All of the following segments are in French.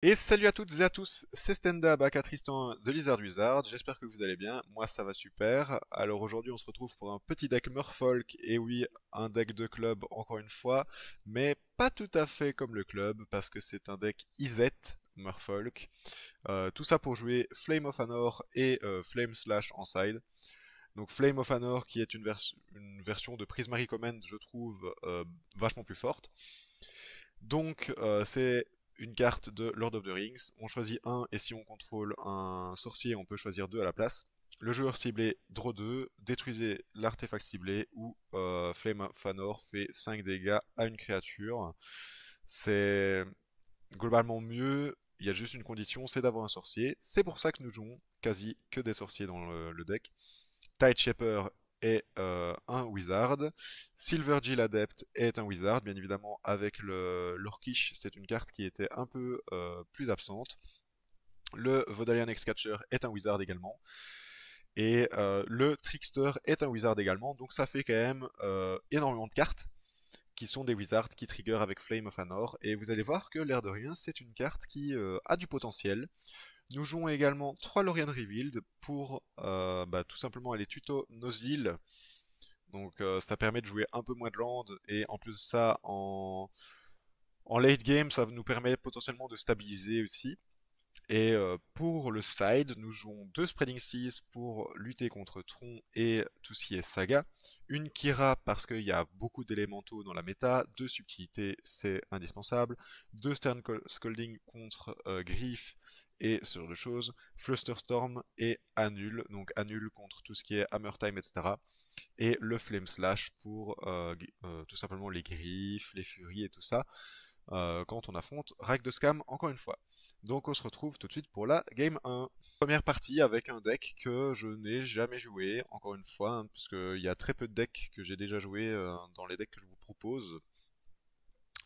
Et salut à toutes et à tous, c'est Stenda à Tristan de Lizard Wizard, j'espère que vous allez bien, moi ça va super. Alors aujourd'hui on se retrouve pour un petit deck Merfolk, et oui, un deck de club encore une fois, mais pas tout à fait comme le club, parce que c'est un deck Izet Merfolk. Tout ça pour jouer Flame of Anor et Flame Slash en side. Donc Flame of Anor qui est une version de Prismari Command, je trouve, vachement plus forte. Donc, c'est une carte de Lord of the Rings. On choisit un, et si on contrôle un sorcier, on peut choisir deux à la place. Le joueur ciblé draw 2, détruisez l'artefact ciblé, ou Flame of Anor fait 5 dégâts à une créature. C'est globalement mieux, il y a juste une condition, c'est d'avoir un sorcier. C'est pour ça que nous jouons quasi que des sorciers dans le deck. Tide Shaper est un wizard. Silvergill Adept est un wizard, bien évidemment, avec l'Orcish, c'est une carte qui était un peu plus absente. Le Vodalian X-Catcher est un wizard également. Et le Trickster est un wizard également, donc ça fait quand même énormément de cartes qui sont des wizards qui trigger avec Flame of Anor. Et vous allez voir que l'air de rien, c'est une carte qui a du potentiel. Nous jouons également 3 Lorien Revealed pour tout simplement aller tuto nos îles. Donc ça permet de jouer un peu moins de land, et en plus de ça, en late game, ça nous permet potentiellement de stabiliser aussi. Et pour le side, nous jouons 2 Spreading Seas pour lutter contre Tron et tout ce qui est saga. Une Kira parce qu'il y a beaucoup d'élémentaux dans la méta, 2 subtilités, c'est indispensable. 2 Stern Scolding contre Griff et ce genre de choses. Flusterstorm et Annul, donc Annul contre tout ce qui est Hammer Time, etc. Et le Flame Slash pour tout simplement les griffes, les furies et tout ça, quand on affronte Rack de Scam encore une fois. Donc on se retrouve tout de suite pour la game 1. Première partie avec un deck que je n'ai jamais joué, encore une fois, hein, parce qu'il y a très peu de decks que j'ai déjà joué dans les decks que je vous propose.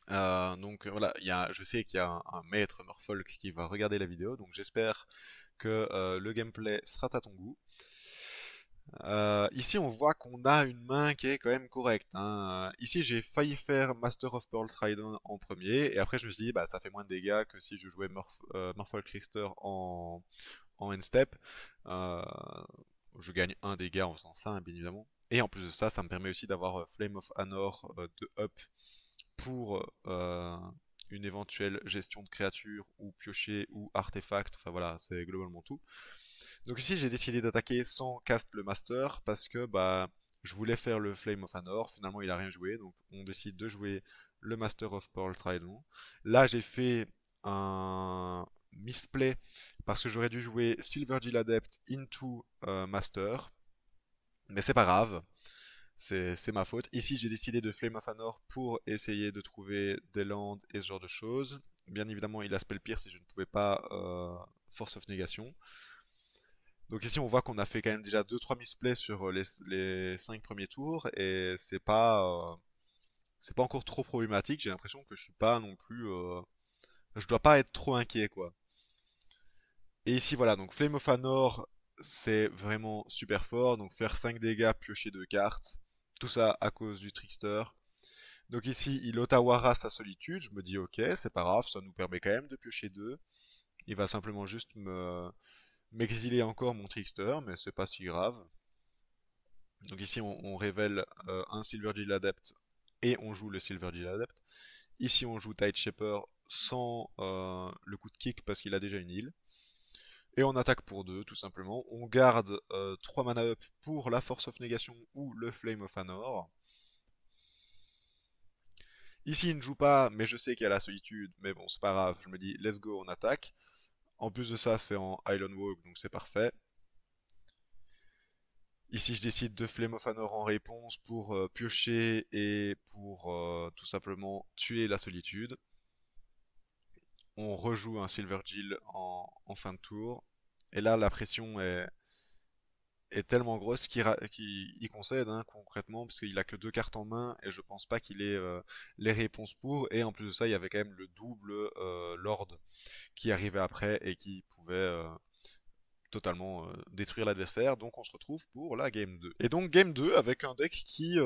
Donc voilà, je sais qu'il y a un maître Morfolk qui va regarder la vidéo, donc j'espère que le gameplay sera à ton goût. Ici, on voit qu'on a une main qui est quand même correcte, hein. Ici, j'ai failli faire Master of Pearl Trident en premier, et après, je me suis dit, bah, ça fait moins de dégâts que si je jouais Morphle Trickster en end step. Euh, je gagne un dégât en faisant ça, hein, bien évidemment. Et en plus de ça, ça me permet aussi d'avoir Flame of Anor de up pour une éventuelle gestion de créatures, ou piocher, ou artefact. Enfin voilà, c'est globalement tout. Donc ici j'ai décidé d'attaquer sans cast le master parce que bah je voulais faire le Flame of Anor, finalement il a rien joué, donc on décide de jouer le Master of Pearl Trident. Là j'ai fait un misplay parce que j'aurais dû jouer Silvergill Adept into Master, mais c'est pas grave, c'est ma faute. Ici j'ai décidé de Flame of Anor pour essayer de trouver des lands et ce genre de choses. Bien évidemment il a spell pierce si je ne pouvais pas Force of Negation. Donc ici on voit qu'on a fait quand même déjà deux trois misplays sur les 5 premiers tours, et c'est pas encore trop problématique, j'ai l'impression que je suis pas non plus je dois pas être trop inquiet quoi. Et ici voilà, donc Flame of Anor c'est vraiment super fort, donc faire 5 dégâts, piocher 2 cartes, tout ça à cause du Trickster. Donc ici il Otawara sa solitude, je me dis ok c'est pas grave, ça nous permet quand même de piocher 2. Il va simplement juste m'exiler encore mon Trickster, mais c'est pas si grave. Donc ici on révèle un Silvergill Adept et on joue le Silvergill Adept. Ici on joue Tide Shaper sans le coup de kick parce qu'il a déjà une heal. Et on attaque pour 2 tout simplement. On garde 3 mana up pour la Force of Negation ou le Flame of Anor. Ici il ne joue pas, mais je sais qu'il y a la solitude, mais bon c'est pas grave, je me dis let's go, on attaque. En plus de ça c'est en Island Walk, donc c'est parfait. Ici, je décide de Flame of Anor en réponse pour piocher et pour tout simplement tuer la solitude. On rejoue un Silvergill en fin de tour. Et là, la pression est tellement grosse qu'il concède, hein, concrètement, parce qu'il a que deux cartes en main et je pense pas qu'il ait les réponses pour. Et en plus de ça, il y avait quand même le double Lord qui arrivait après et qui pouvait totalement détruire l'adversaire. Donc on se retrouve pour la game 2. Et donc game 2 avec un deck qui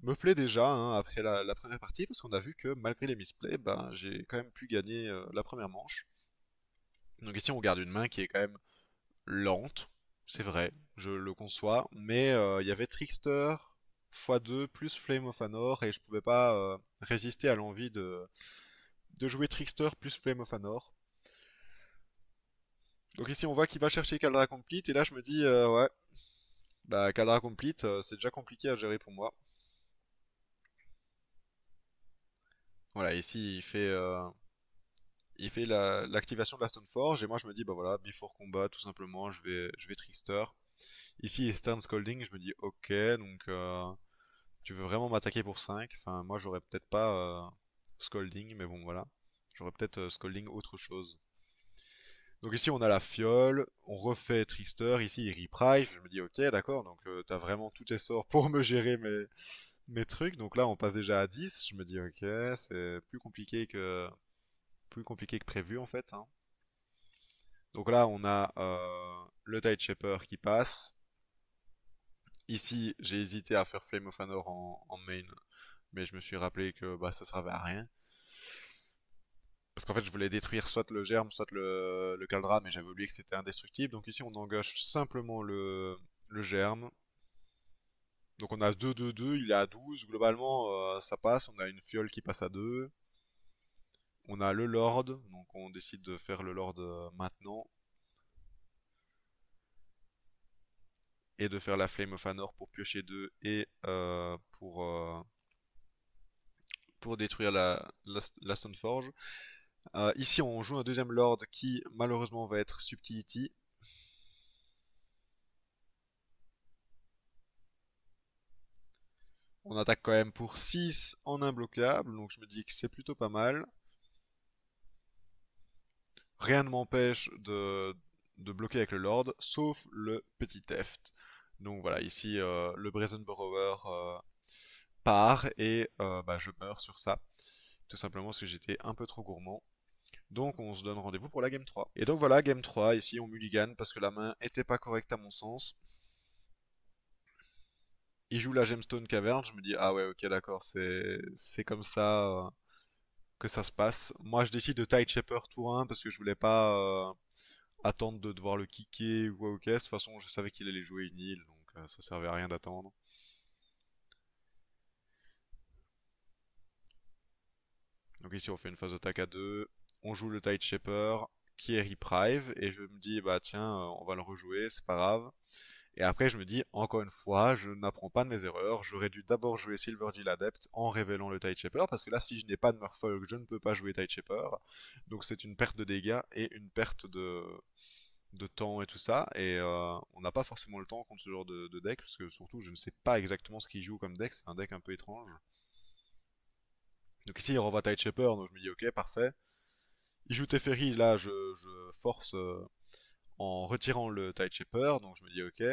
me plaît déjà hein, après la première partie, parce qu'on a vu que malgré les misplays, ben, j'ai quand même pu gagner la première manche. Donc ici on garde une main qui est quand même lente, c'est vrai, je le conçois, mais il y avait Trickster x2 plus Flame of Anor, et je pouvais pas résister à l'envie de jouer Trickster plus Flame of Anor. Donc ici on voit qu'il va chercher Caldra Complete, et là je me dis, ouais, bah Caldra Complete, c'est déjà compliqué à gérer pour moi. Voilà, ici il fait l'activation de la Stoneforge, et moi je me dis, bah voilà, before combat, tout simplement, je vais Trickster. Ici, il Stern Scolding, je me dis, ok, donc tu veux vraiment m'attaquer pour 5. Enfin, moi j'aurais peut-être pas Scolding, mais bon voilà. J'aurais peut-être Scolding autre chose. Donc ici on a la fiole, on refait Trickster, ici il reprive, je me dis ok d'accord, donc t'as vraiment tous tes sorts pour me gérer mes trucs, donc là on passe déjà à 10, je me dis ok, c'est plus compliqué que prévu en fait, hein. Donc là on a le Tide Shaper qui passe. Ici j'ai hésité à faire Flame of Anor en main, mais je me suis rappelé que bah ça servait à rien. Parce qu'en fait, je voulais détruire soit le germe, soit le caldra, mais j'avais oublié que c'était indestructible. Donc ici, on engage simplement le germe. Donc on a 2-2-2, il est à 12. Globalement, ça passe. On a une fiole qui passe à 2. On a le lord, donc on décide de faire le lord maintenant. Et de faire la Flame of Anor pour piocher 2 et pour détruire la Stoneforge. Ici, on joue un deuxième lord qui malheureusement va être Subtility. On attaque quand même pour 6 en imbloquable, donc je me dis que c'est plutôt pas mal. Rien ne m'empêche de bloquer avec le Lord, sauf le petit Theft. Donc voilà, ici le Brazen Borrower part et bah, je meurs sur ça. Tout simplement parce que j'étais un peu trop gourmand. Donc on se donne rendez-vous pour la game 3. Et donc voilà, game 3, ici on mulligan parce que la main était pas correcte à mon sens. Il joue la Gemstone Cavern, je me dis ah ouais ok d'accord, c'est comme ça que ça se passe. Moi, je décide de Tide Shaper tour 1 parce que je voulais pas attendre de devoir le kicker ou quoi ou qu'est. De toute façon, je savais qu'il allait jouer une île, donc ça servait à rien d'attendre. Donc ici, on fait une phase d'attaque à 2. On joue le Tide Shaper qui est reprive et je me dis bah tiens, on va le rejouer, c'est pas grave. Et après, je me dis, encore une fois, je n'apprends pas de mes erreurs. J'aurais dû d'abord jouer Silvergill Adept en révélant le Tide Shaper, parce que là, si je n'ai pas de Merfolk, je ne peux pas jouer Tide Shaper. Donc c'est une perte de dégâts et une perte de temps et tout ça. Et on n'a pas forcément le temps contre ce genre de deck, parce que surtout, je ne sais pas exactement ce qu'il joue comme deck. C'est un deck un peu étrange. Donc ici, il renvoie Tide Shaper, donc je me dis, ok, parfait. Il joue Teferi, là, je force en retirant le Tide Shaper, donc je me dis, ok.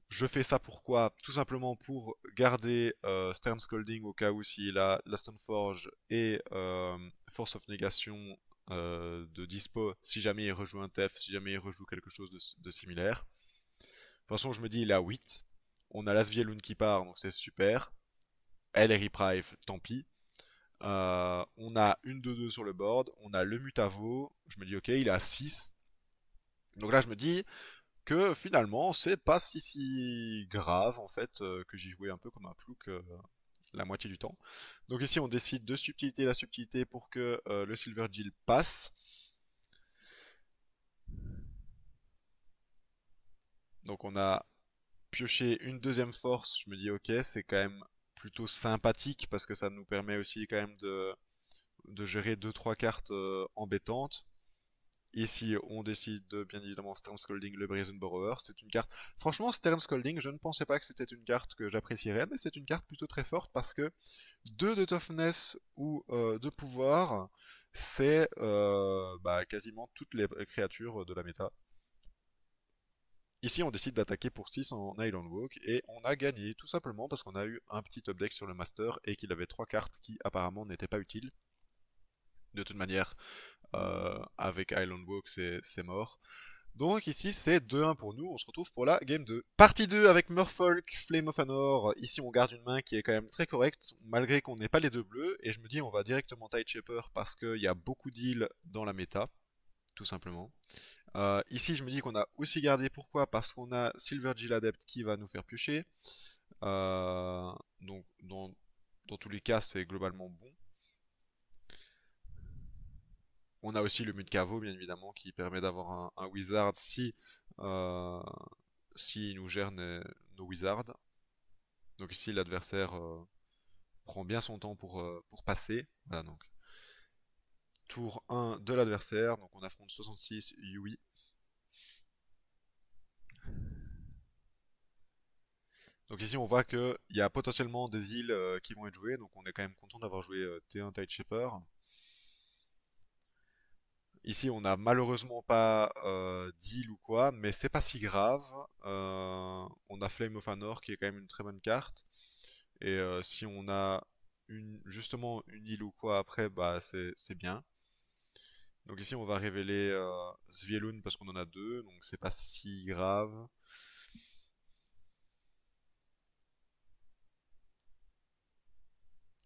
Je fais ça pourquoi? Tout simplement pour garder Stern Scolding au cas où s'il a la Stoneforge et Force of Negation de dispo si jamais il rejoue un TEF, si jamais il rejoue quelque chose de similaire. De toute façon, je me dis il a 8. On a l'Asvielund qui part, donc c'est super. Elle est reprive, tant pis. On a une 2-2 sur le board. On a le Mutavo. Je me dis ok, il est à 6. Donc là, je me dis, que finalement c'est pas si grave en fait que j'y jouais un peu comme un plouc la moitié du temps. Donc ici on décide de subtilité la subtilité pour que le Silvergill passe. Donc on a pioché une deuxième force, je me dis ok c'est quand même plutôt sympathique parce que ça nous permet aussi quand même de gérer deux trois cartes embêtantes. Ici, on décide de, bien évidemment, Stern Scolding, le Brazen Borrower. C'est une carte. Franchement, Stern Scolding, je ne pensais pas que c'était une carte que j'apprécierais, mais c'est une carte plutôt très forte parce que 2 de toughness ou de pouvoir, c'est bah, quasiment toutes les créatures de la méta. Ici, on décide d'attaquer pour 6 en Island Walk et on a gagné tout simplement parce qu'on a eu un petit top deck sur le Master et qu'il avait 3 cartes qui apparemment n'étaient pas utiles. De toute manière, avec Island Walk, c'est mort. Donc ici c'est 2-1 pour nous, on se retrouve pour la game 2. Partie 2 avec Merfolk, Flame of Anor. Ici on garde une main qui est quand même très correcte, malgré qu'on n'ait pas les deux bleus. Et je me dis on va directement Tideshaper parce qu'il y a beaucoup d'îles dans la méta, tout simplement. Ici je me dis qu'on a aussi gardé, pourquoi? Parce qu'on a Silver Jill Adept qui va nous faire piocher. Donc dans tous les cas c'est globalement bon. On a aussi le Mudcavo, bien évidemment, qui permet d'avoir un wizard euh, si il nous gère nos wizards. Donc ici, l'adversaire prend bien son temps pour passer. Voilà, donc tour 1 de l'adversaire. Donc on affronte 66 Yui. Donc ici, on voit qu'il y a potentiellement des îles qui vont être jouées. Donc on est quand même content d'avoir joué T1 Tideshaper. Ici, on n'a malheureusement pas d'île ou quoi, mais c'est pas si grave. On a Flame of Anor qui est quand même une très bonne carte. Et si on a justement une île ou quoi après, bah c'est bien. Donc ici, on va révéler Svielun parce qu'on en a deux, donc c'est pas si grave.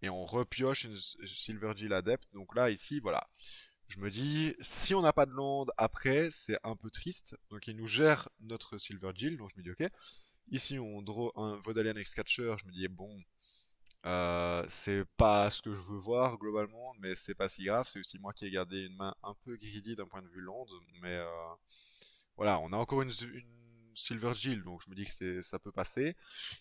Et on repioche une Silver Jill Adept. Donc là, ici, voilà. Je me dis, si on n'a pas de land après, c'est un peu triste. Donc il nous gère notre Silver Jill, donc je me dis ok. Ici, on draw un Vodalian X-Catcher. Je me dis, bon, c'est pas ce que je veux voir globalement, mais c'est pas si grave. C'est aussi moi qui ai gardé une main un peu greedy d'un point de vue land. Mais voilà, on a encore une Silver Jill, donc je me dis que ça peut passer.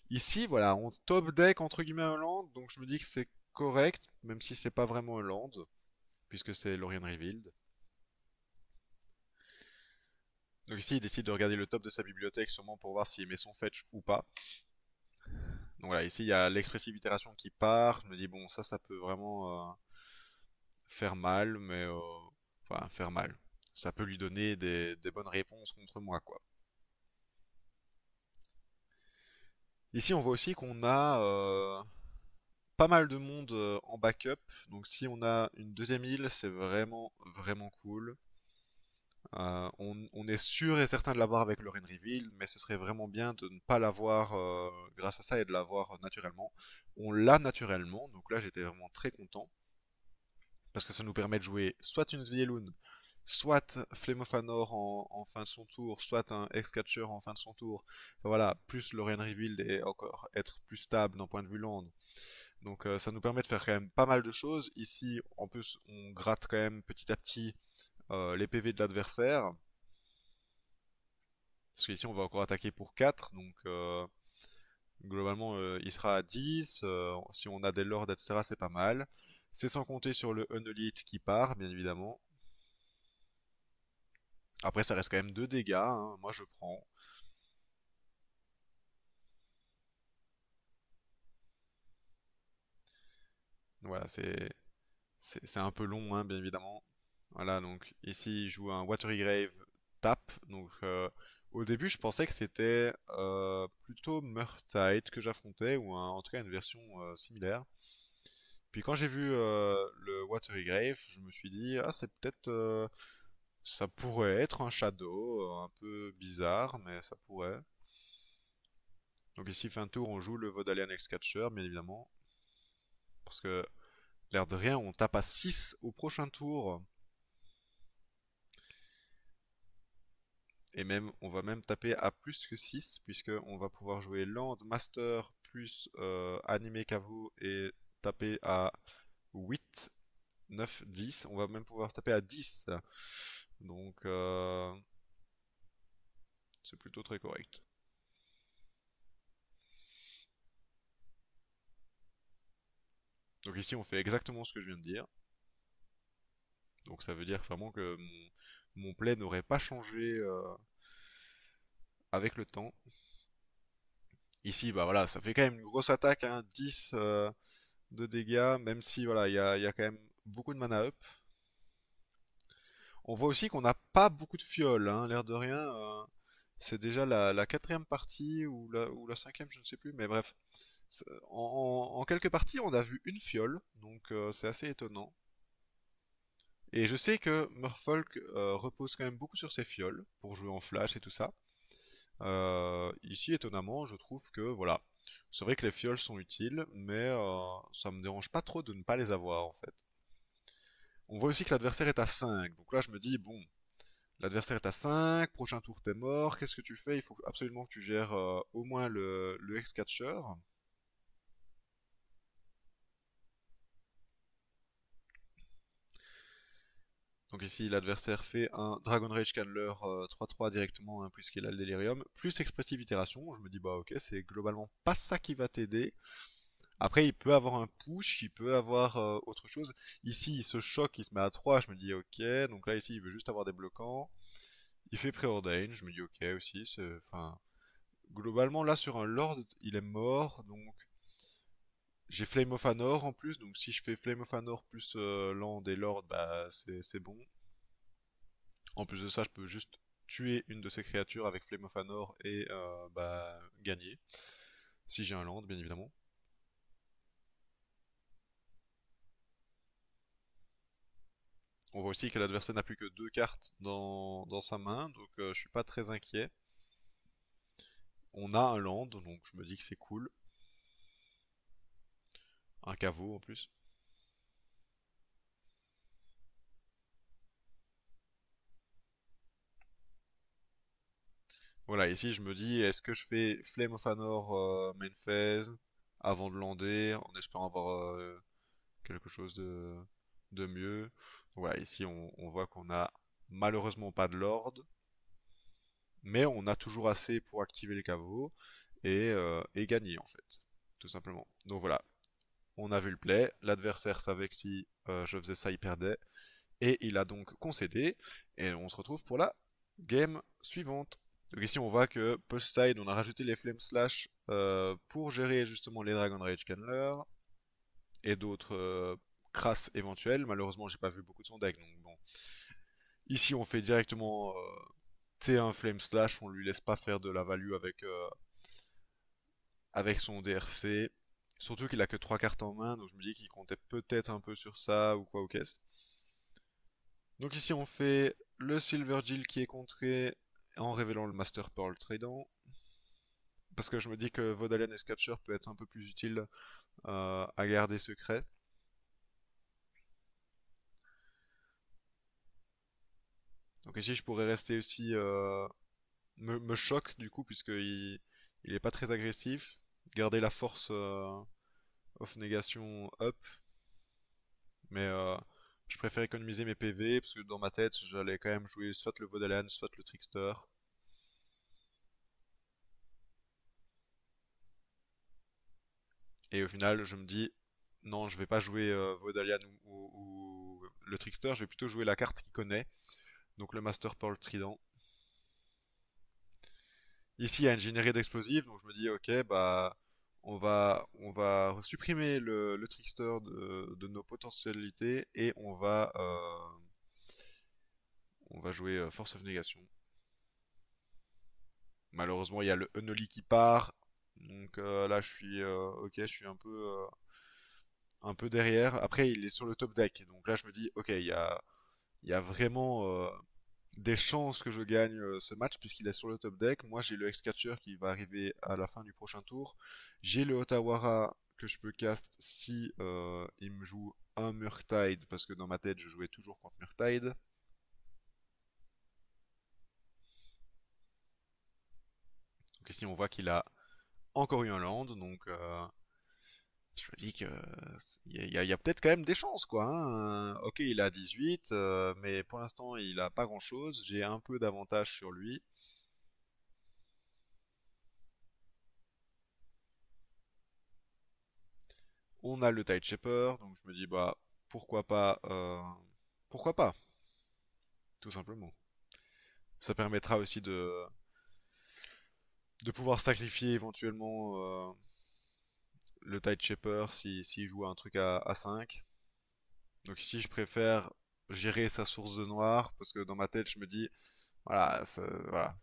Ici, voilà, on top deck entre guillemets un land, donc je me dis que c'est correct, même si c'est pas vraiment un land, puisque c'est Lorien Revealed. Donc ici, il décide de regarder le top de sa bibliothèque, sûrement pour voir s'il met son fetch ou pas. Donc voilà, ici il y a l'expressive itération qui part. Je me dis, bon, ça peut vraiment faire mal, mais enfin, faire mal. Ça peut lui donner des bonnes réponses contre moi, quoi. Ici, on voit aussi qu'on a pas mal de monde en backup. Donc si on a une deuxième île, c'est vraiment, vraiment cool. On est sûr et certain de l'avoir avec le Rain Reveal, mais ce serait vraiment bien de ne pas l'avoir grâce à ça et de l'avoir naturellement. On l'a naturellement, donc là j'étais vraiment très content, parce que ça nous permet de jouer soit une Svielun, soit Flame of Anor en fin de son tour, soit un X-Catcher en fin de son tour. Enfin, voilà, plus le Rain Reveal et encore être plus stable d'un point de vue land. Donc ça nous permet de faire quand même pas mal de choses. Ici, en plus, on gratte quand même petit à petit les PV de l'adversaire. Parce qu'ici, on va encore attaquer pour 4, donc globalement, il sera à 10. Si on a des lords, etc., c'est pas mal. C'est sans compter sur le Unelite qui part, bien évidemment. Après, ça reste quand même 2 dégâts, hein. Moi je prends. Voilà, c'est un peu long, hein, bien évidemment. Voilà, donc ici, il joue un Watery Grave tap. Donc au début, je pensais que c'était plutôt Murktide que j'affrontais, ou en tout cas une version similaire. Puis quand j'ai vu le Watery Grave, je me suis dit, ah, c'est peut-être. Ça pourrait être un Shadow, un peu bizarre, mais ça pourrait. Donc ici, fin de tour, on joue le Vodalian X-Catcher, bien évidemment. Parce que, l'air de rien, on tape à 6 au prochain tour. Et même, on va même taper à plus que 6, puisque on va pouvoir jouer Land Master plus Anime Caveau et taper à 8, 9, 10. On va même pouvoir taper à 10. Donc, c'est plutôt très correct. Donc ici, on fait exactement ce que je viens de dire. Donc ça veut dire vraiment que mon play n'aurait pas changé avec le temps. Ici, bah voilà, ça fait quand même une grosse attaque, hein, 10 de dégâts, même si voilà, il y a quand même beaucoup de mana up. On voit aussi qu'on n'a pas beaucoup de fioles, hein, l'air de rien. C'est déjà la quatrième partie ou la cinquième, je ne sais plus, mais bref. En quelques parties, on a vu une fiole, donc c'est assez étonnant. Et je sais que Murfolk repose quand même beaucoup sur ses fioles pour jouer en flash et tout ça. Ici, étonnamment, je trouve que voilà, c'est vrai que les fioles sont utiles, mais ça me dérange pas trop de ne pas les avoir en fait. On voit aussi que l'adversaire est à 5, donc là je me dis bon, l'adversaire est à 5, prochain tour t'es mort, qu'est-ce que tu fais? Il faut absolument que tu gères au moins le X-Catcher. Donc ici, l'adversaire fait un Dragon Rage Candler 3-3 directement, hein, puisqu'il a le Delirium, plus Expressive Itération. Je me dis, bah ok, c'est globalement pas ça qui va t'aider. Après, il peut avoir un push, il peut avoir autre chose. Ici, il se choque, il se met à 3, je me dis ok. Donc là, ici, il veut juste avoir des bloquants. Il fait Preordain, je me dis ok aussi. Enfin, globalement, là, sur un Lord, il est mort, donc j'ai Flame of Anor en plus, donc si je fais Flame of Anor plus Land et Lord, bah c'est bon. En plus de ça, je peux juste tuer une de ces créatures avec Flame of Anor et bah, gagner. Si j'ai un land, bien évidemment. On voit aussi que l'adversaire n'a plus que 2 cartes dans sa main, donc je suis pas très inquiet. On a un land, donc je me dis que c'est cool. Un caveau en plus. Voilà, ici je me dis, est-ce que je fais Flame of Anor main phase avant de lander, en espérant avoir quelque chose de mieux. Voilà, ici on voit qu'on a malheureusement pas de Lord, mais on a toujours assez pour activer les caveaux et gagner en fait, tout simplement. Donc voilà, on a vu le play, l'adversaire savait que si je faisais ça, il perdait, et il a donc concédé, et on se retrouve pour la game suivante. Donc ici on voit que post-side, on a rajouté les Flame Slash pour gérer justement les Dragon Rage Candler et d'autres crasses éventuelles. Malheureusement, j'ai pas vu beaucoup de son deck, donc bon. Ici on fait directement T1 Flame Slash, on lui laisse pas faire de la value avec son DRC. Surtout qu'il a que 3 cartes en main, donc je me dis qu'il comptait peut-être un peu sur ça ou quoi ou qu'est-ce. Donc ici on fait le Silver Jill qui est contré en révélant le Master Pearl Trident. Parce que je me dis que Vodalian Scatcher peut être un peu plus utile à garder secret. Donc ici je pourrais rester aussi me choque du coup puisqu'il est pas très agressif. Garder la force of négation up. Mais je préfère économiser mes PV parce que dans ma tête j'allais quand même jouer soit le Vodalian, soit le Trickster. Et au final je me dis non je vais pas jouer Vodalian ou le Trickster, je vais plutôt jouer la carte qu'il connaît. Donc le Master Pearl Trident. Ici il y a une générée d'explosifs donc je me dis ok bah on va supprimer le trickster de nos potentialités et on va jouer Force of Negation. Malheureusement, il y a le Unholy qui part. Donc là, ok, je suis un peu derrière. Après, il est sur le top deck. Donc là, je me dis, ok, il y a vraiment des chances que je gagne ce match puisqu'il est sur le top deck. Moi, j'ai le X-Catcher qui va arriver à la fin du prochain tour. J'ai le Otawara que je peux cast si il me joue un Murktide parce que dans ma tête, je jouais toujours contre Murktide. Donc ici, on voit qu'il a encore eu un land. Donc je me dis que il y a peut-être quand même des chances, quoi, hein. Ok, il a 18, mais pour l'instant, il a pas grand-chose. J'ai un peu d'avantage sur lui. On a le Tide Shaper, donc je me dis, bah, pourquoi pas, pourquoi pas, tout simplement. Ça permettra aussi de pouvoir sacrifier éventuellement le Tide Shaper s'il joue un truc à 5. Donc ici, je préfère gérer sa source de noir, parce que dans ma tête, je me dis, voilà, voilà.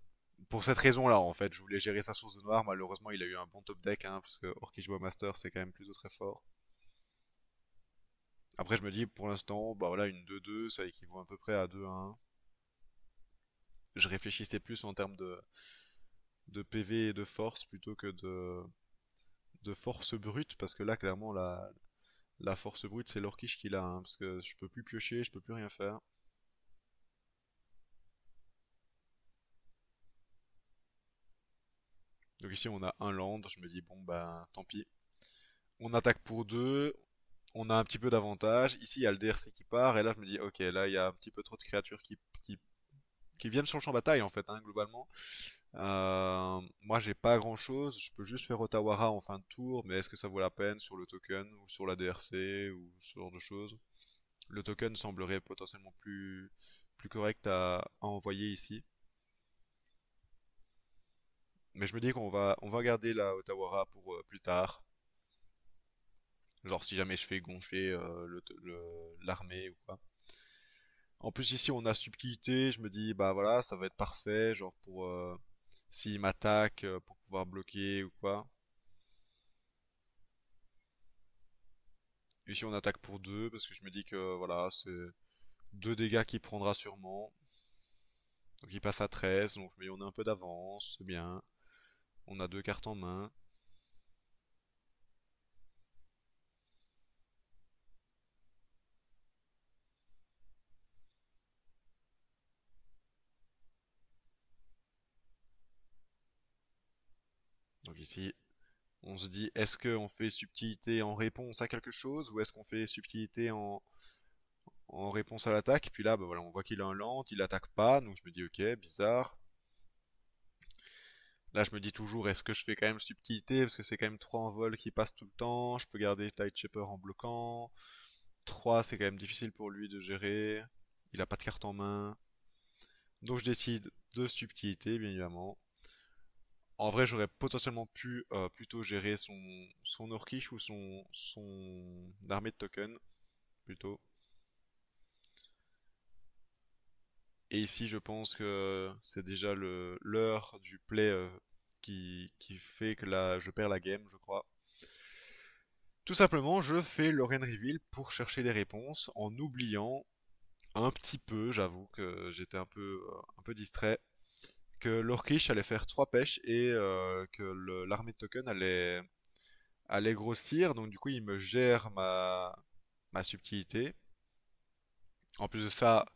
Pour cette raison-là, en fait, je voulais gérer sa source de noir. Malheureusement, il a eu un bon top deck, hein, parce que Orkish Master, c'est quand même plutôt très fort. Après, je me dis, pour l'instant, bah voilà, une 2-2, ça équivaut à peu près à 2-1. Je réfléchissais plus en termes de PV et de force plutôt que de force brute, parce que là, clairement, la force brute, c'est l'Orkish qui l'a, hein, parce que je peux plus piocher, je peux plus rien faire. Donc ici, on a un land, je me dis, bon, bah, tant pis. On attaque pour deux, on a un petit peu d'avantage. Ici, il y a le DRC qui part, et là, je me dis, ok, là, il y a un petit peu trop de créatures qui viennent sur le champ de bataille, en fait, hein, globalement. Moi, j'ai pas grand-chose, je peux juste faire Otawara en fin de tour, mais est-ce que ça vaut la peine sur le token, ou sur la DRC, ou ce genre de choses? Le token semblerait potentiellement plus correct à envoyer ici. Mais je me dis qu'on va garder la Otawara pour plus tard. Genre si jamais je fais gonfler l'armée ou quoi. En plus ici on a subtilité, je me dis bah voilà ça va être parfait, genre pour s'il m'attaque pour pouvoir bloquer ou quoi. Ici on attaque pour 2 parce que je me dis que voilà c'est 2 dégâts qu'il prendra sûrement. Donc il passe à 13, donc mais on a un peu d'avance, c'est bien. On a 2 cartes en main. Donc ici on se dit est-ce qu'on fait subtilité en réponse à quelque chose ou est-ce qu'on fait subtilité en réponse à l'attaque? Puis là bah voilà on voit qu'il a un land, il attaque pas, donc je me dis ok bizarre. Là, je me dis toujours, est-ce que je fais quand même subtilité? Parce que c'est quand même 3 en vol qui passent tout le temps. Je peux garder Tide Shaper en bloquant. 3, c'est quand même difficile pour lui de gérer. Il a pas de carte en main. Donc je décide de subtilité, bien évidemment. En vrai, j'aurais potentiellement pu plutôt gérer son Orkish ou son armée de token, plutôt. Et ici, je pense que c'est déjà l'heure du play qui fait que là, je perds la game, je crois. Tout simplement, je fais Lorraine Reveal pour chercher des réponses en oubliant un petit peu, j'avoue que j'étais un peu distrait, que l'Orkish allait faire 3 pêches et que l'armée de token allait grossir. Donc du coup, il me gère ma subtilité. En plus de ça,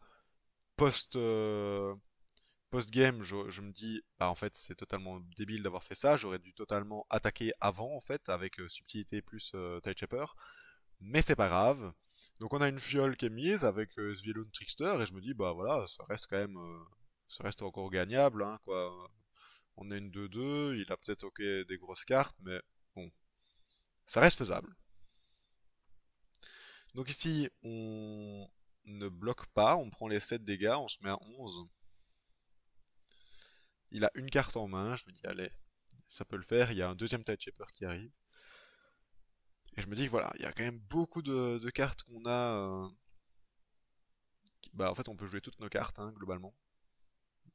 post, post-game, je me dis, bah en fait, c'est totalement débile d'avoir fait ça. J'aurais dû totalement attaquer avant, en fait, avec subtilité plus Tide Shaper. Mais c'est pas grave. Donc on a une fiole qui est mise avec Svielun Trickster et je me dis bah voilà, ça reste quand même ça reste encore gagnable hein, quoi. On a une 2-2, il a peut-être ok des grosses cartes mais bon, ça reste faisable. Donc ici on ne bloque pas, on prend les 7 dégâts, on se met à 11. Il a une carte en main, je me dis allez, ça peut le faire, il y a un deuxième Tide Shaper qui arrive. Et je me dis que voilà, il y a quand même beaucoup de cartes qu'on a. Bah en fait on peut jouer toutes nos cartes hein, globalement.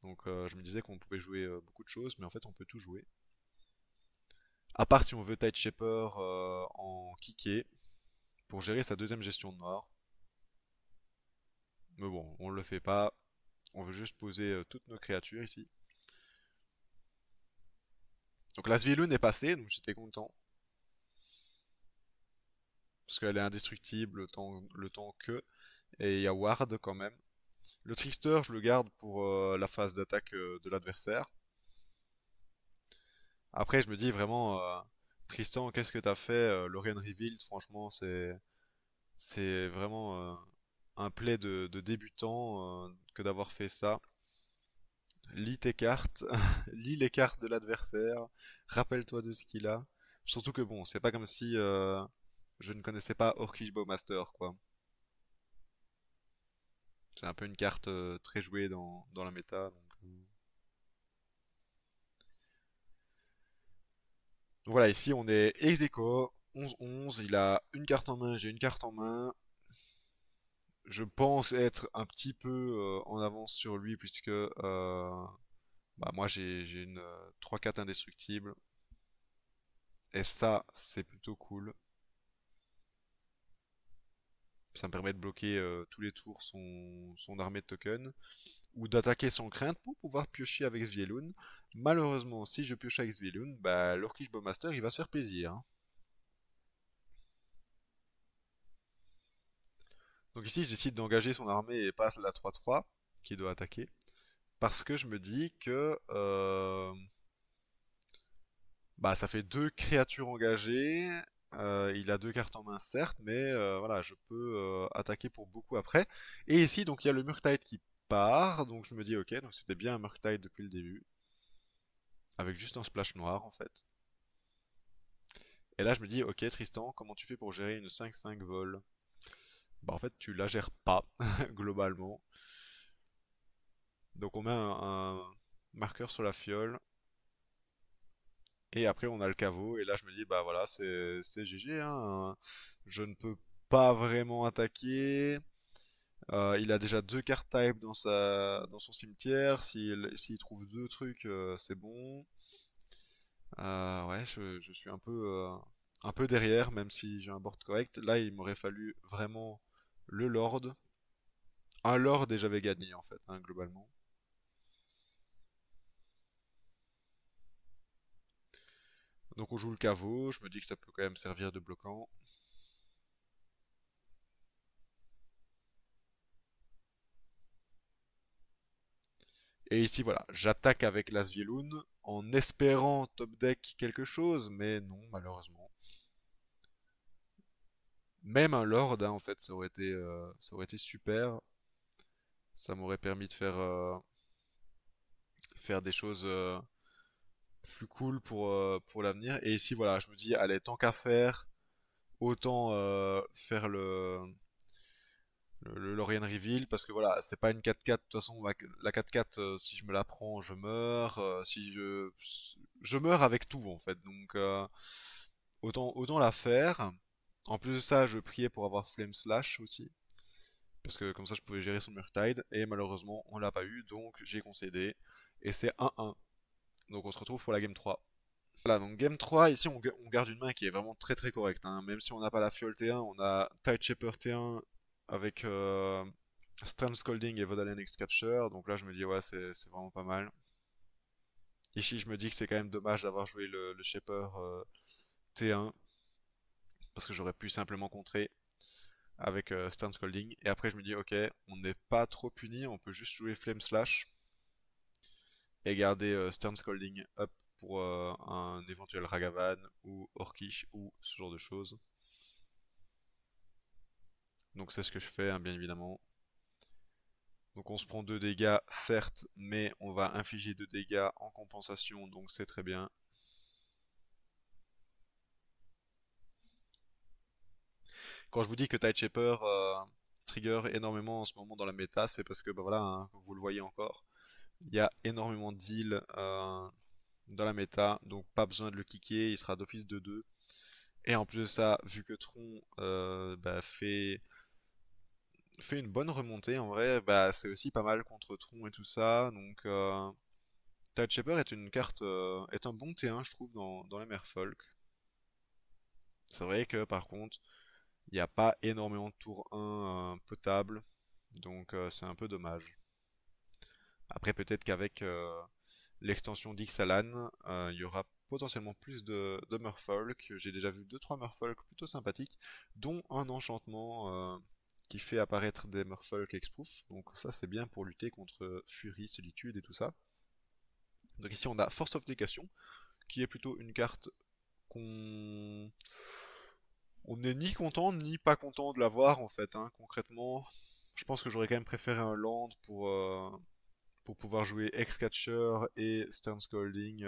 Donc je me disais qu'on pouvait jouer beaucoup de choses, mais en fait on peut tout jouer. À part si on veut Tide Shaper en kické pour gérer sa deuxième gestion de noir. Mais bon, on le fait pas. On veut juste poser toutes nos créatures ici. Donc la Svielun est passée, donc j'étais content. Parce qu'elle est indestructible le temps que. Et il y a Ward quand même. Le Trickster, je le garde pour la phase d'attaque de l'adversaire. Après, je me dis vraiment, Tristan, qu'est-ce que t'as fait? Lorien Revealed, franchement, c'est vraiment un play de débutant que d'avoir fait ça. Lis tes cartes, lis les cartes de l'adversaire, rappelle-toi de ce qu'il a. Surtout que bon, c'est pas comme si je ne connaissais pas Orkish Bowmaster, quoi. C'est un peu une carte très jouée dans la méta. Donc voilà, ici on est ex aequo, 11-11, il a une carte en main, j'ai une carte en main. Je pense être un petit peu en avance sur lui puisque bah, moi j'ai une 3-4 indestructible. Et ça, c'est plutôt cool. Ça me permet de bloquer tous les tours son armée de tokens, ou d'attaquer sans crainte pour pouvoir piocher avec Svielun. Malheureusement, si je pioche avec Svielun, bah, l'Orkish Bowmaster il va se faire plaisir, hein. Donc ici, je décide d'engager son armée et passe la 3-3 qui doit attaquer. Parce que je me dis que bah, ça fait deux créatures engagées. Il a deux cartes en main, certes, mais voilà, je peux attaquer pour beaucoup après. Et ici, donc il y a le Murktide qui part. Donc je me dis, ok, donc c'était bien un Murktide depuis le début. Avec juste un splash noir, en fait. Et là, je me dis, ok, Tristan, comment tu fais pour gérer une 5-5 vol? Bah, en fait, tu la gères pas, globalement. Donc on met un marqueur sur la fiole. Et après, on a le caveau. Et là, je me dis, bah voilà, c'est GG, hein. Je ne peux pas vraiment attaquer. Il a déjà deux cartes type dans son cimetière. S'il trouve deux trucs, c'est bon. Ouais, je suis un peu derrière, même si j'ai un board correct. Là, il m'aurait fallu vraiment le Lord. Un Lord et j'avais gagné, en fait, hein, globalement. Donc on joue le caveau. Je me dis que ça peut quand même servir de bloquant. Et ici, voilà, j'attaque avec l'Asvielun en espérant top deck quelque chose, mais non, malheureusement. Même un Lord, hein, en fait, ça aurait été super. Ça m'aurait permis de faire des choses plus cool pour l'avenir. Et ici, voilà, je me dis, allez, tant qu'à faire, autant faire le Lorien Reveal, parce que voilà, c'est pas une 4-4, de toute façon, la 4-4, si je me la prends, je meurs. Si je meurs avec tout, en fait. Donc, autant la faire. En plus de ça, je priais pour avoir Flame Slash aussi. Parce que comme ça, je pouvais gérer son Murktide. Et malheureusement, on l'a pas eu. Donc, j'ai concédé. Et c'est 1-1. Donc, on se retrouve pour la game 3. Voilà, donc game 3, ici, on garde une main qui est vraiment très très correcte, hein. Même si on n'a pas la Fiole T1, on a Tide Shaper T1 avec Storm Scolding et Vodalen X-Catcher. Donc là, je me dis, ouais, c'est vraiment pas mal. Ici, je me dis que c'est quand même dommage d'avoir joué le Shaper T1. Parce que j'aurais pu simplement contrer avec Stern Scolding. Et après, je me dis, ok, on n'est pas trop puni, on peut juste jouer Flame Slash et garder Stern Scolding up pour un éventuel Ragavan ou Orkish ou ce genre de choses. Donc c'est ce que je fais, hein, bien évidemment. Donc on se prend 2 dégâts, certes, mais on va infliger 2 dégâts en compensation, donc c'est très bien. Quand je vous dis que Tide Shaper trigger énormément en ce moment dans la méta, c'est parce que bah voilà, hein, vous le voyez encore, il y a énormément d'heal dans la méta, donc pas besoin de le kicker, il sera d'office de 2. Et en plus de ça, vu que Tron bah, fait une bonne remontée en vrai, bah, c'est aussi pas mal contre Tron et tout ça. Donc Tide Shaper est une carte, est un bon T1 je trouve dans les Merfolk. C'est vrai que par contre, il n'y a pas énormément de tour 1 potable, donc c'est un peu dommage. Après peut-être qu'avec l'extension d'Ixalan, il y aura potentiellement plus de Merfolk. J'ai déjà vu deux trois Merfolk plutôt sympathiques, dont un enchantement qui fait apparaître des Merfolk Exproof. Donc ça c'est bien pour lutter contre Fury, Solitude et tout ça. Donc ici on a Force of Negation, qui est plutôt une carte qu'on... On n'est ni content ni pas content de l'avoir en fait, hein, concrètement. Je pense que j'aurais quand même préféré un land pour pouvoir jouer X-Catcher et Stern Scolding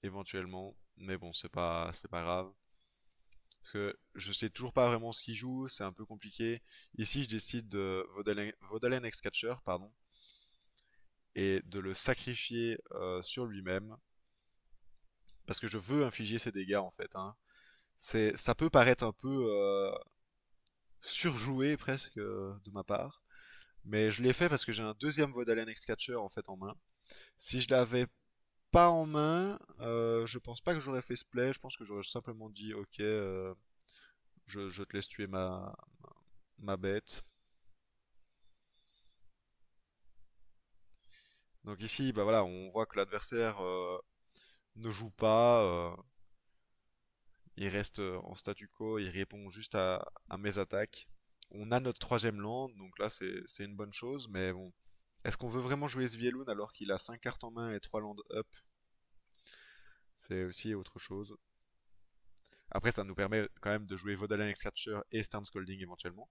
éventuellement. Mais bon, c'est pas grave. Parce que je sais toujours pas vraiment ce qu'il joue, c'est un peu compliqué. Ici, je décide de Vodalen X-Catcher, pardon, et de le sacrifier sur lui-même. Parce que je veux infliger ses dégâts en fait, hein. Ça peut paraître un peu surjoué presque de ma part. Mais je l'ai fait parce que j'ai un deuxième Vodalen X-Catcher en fait en main. Si je l'avais pas en main, je pense pas que j'aurais fait ce play. Je pense que j'aurais simplement dit ok, je te laisse tuer ma bête. Donc ici, bah voilà, on voit que l'adversaire ne joue pas, il reste en statu quo, il répond juste à mes attaques. On a notre troisième land, donc là c'est une bonne chose, mais bon. Est-ce qu'on veut vraiment jouer Svielun alors qu'il a 5 cartes en main et 3 lands up? C'est aussi autre chose. Après, ça nous permet quand même de jouer Vodalin X-Catcher et Stern Scolding éventuellement.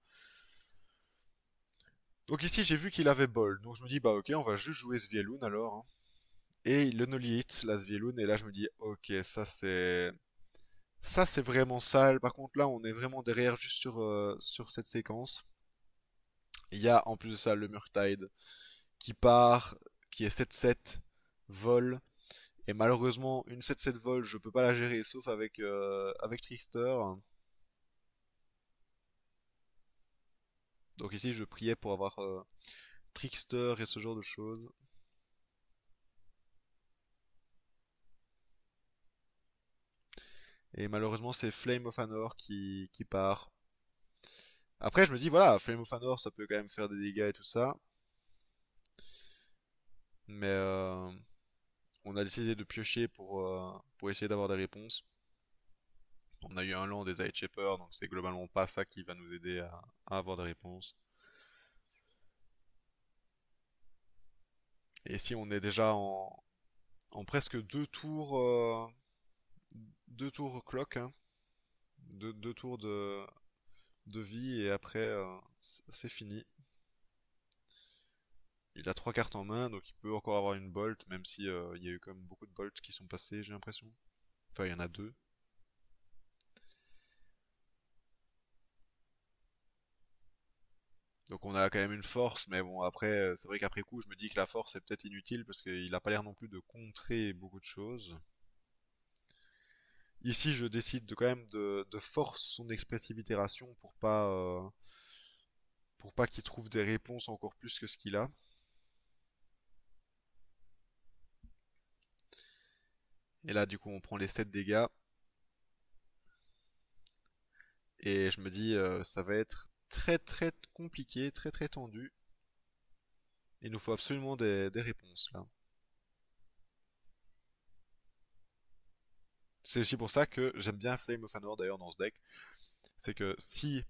Donc ici, j'ai vu qu'il avait Ball. Donc je me dis, bah ok, on va juste jouer Svielun alors, hein. Et il le nully hit, la Svielun. Et là, je me dis, ok, ça c'est. Ça c'est vraiment sale. Par contre, là, on est vraiment derrière juste sur cette séquence. Il y a en plus de ça le Murktide qui part, qui est 7-7, vol. Et malheureusement, une 7-7 vol, je peux pas la gérer sauf avec Trickster. Donc ici, je priais pour avoir Trickster et ce genre de choses. Et malheureusement, c'est Flame of Anor qui part. Après, je me dis, voilà, Flame of Anor, ça peut quand même faire des dégâts et tout ça. Mais on a décidé de piocher pour essayer d'avoir des réponses. On a eu un land des Tide Shaper, donc c'est globalement pas ça qui va nous aider à avoir des réponses. Et si on est déjà en presque deux tours clock, hein, deux tours de vie, et après, c'est fini. Il a 3 cartes en main, donc il peut encore avoir une bolt, même si il y a eu quand même beaucoup de bolts qui sont passés, j'ai l'impression. Enfin, il y en a deux. Donc on a quand même une force, mais bon, après, c'est vrai qu'après coup, je me dis que la force est peut-être inutile, parce qu'il a pas l'air non plus de contrer beaucoup de choses. Ici, je décide de quand même de force son expressive itération pour pas qu'il trouve des réponses encore plus que ce qu'il a. Et là, du coup, on prend les 7 dégâts. Et je me dis, ça va être très très compliqué, très très tendu. Il nous faut absolument des réponses là. C'est aussi pour ça que j'aime bien Flame of Anor d'ailleurs dans ce deck. C'est que si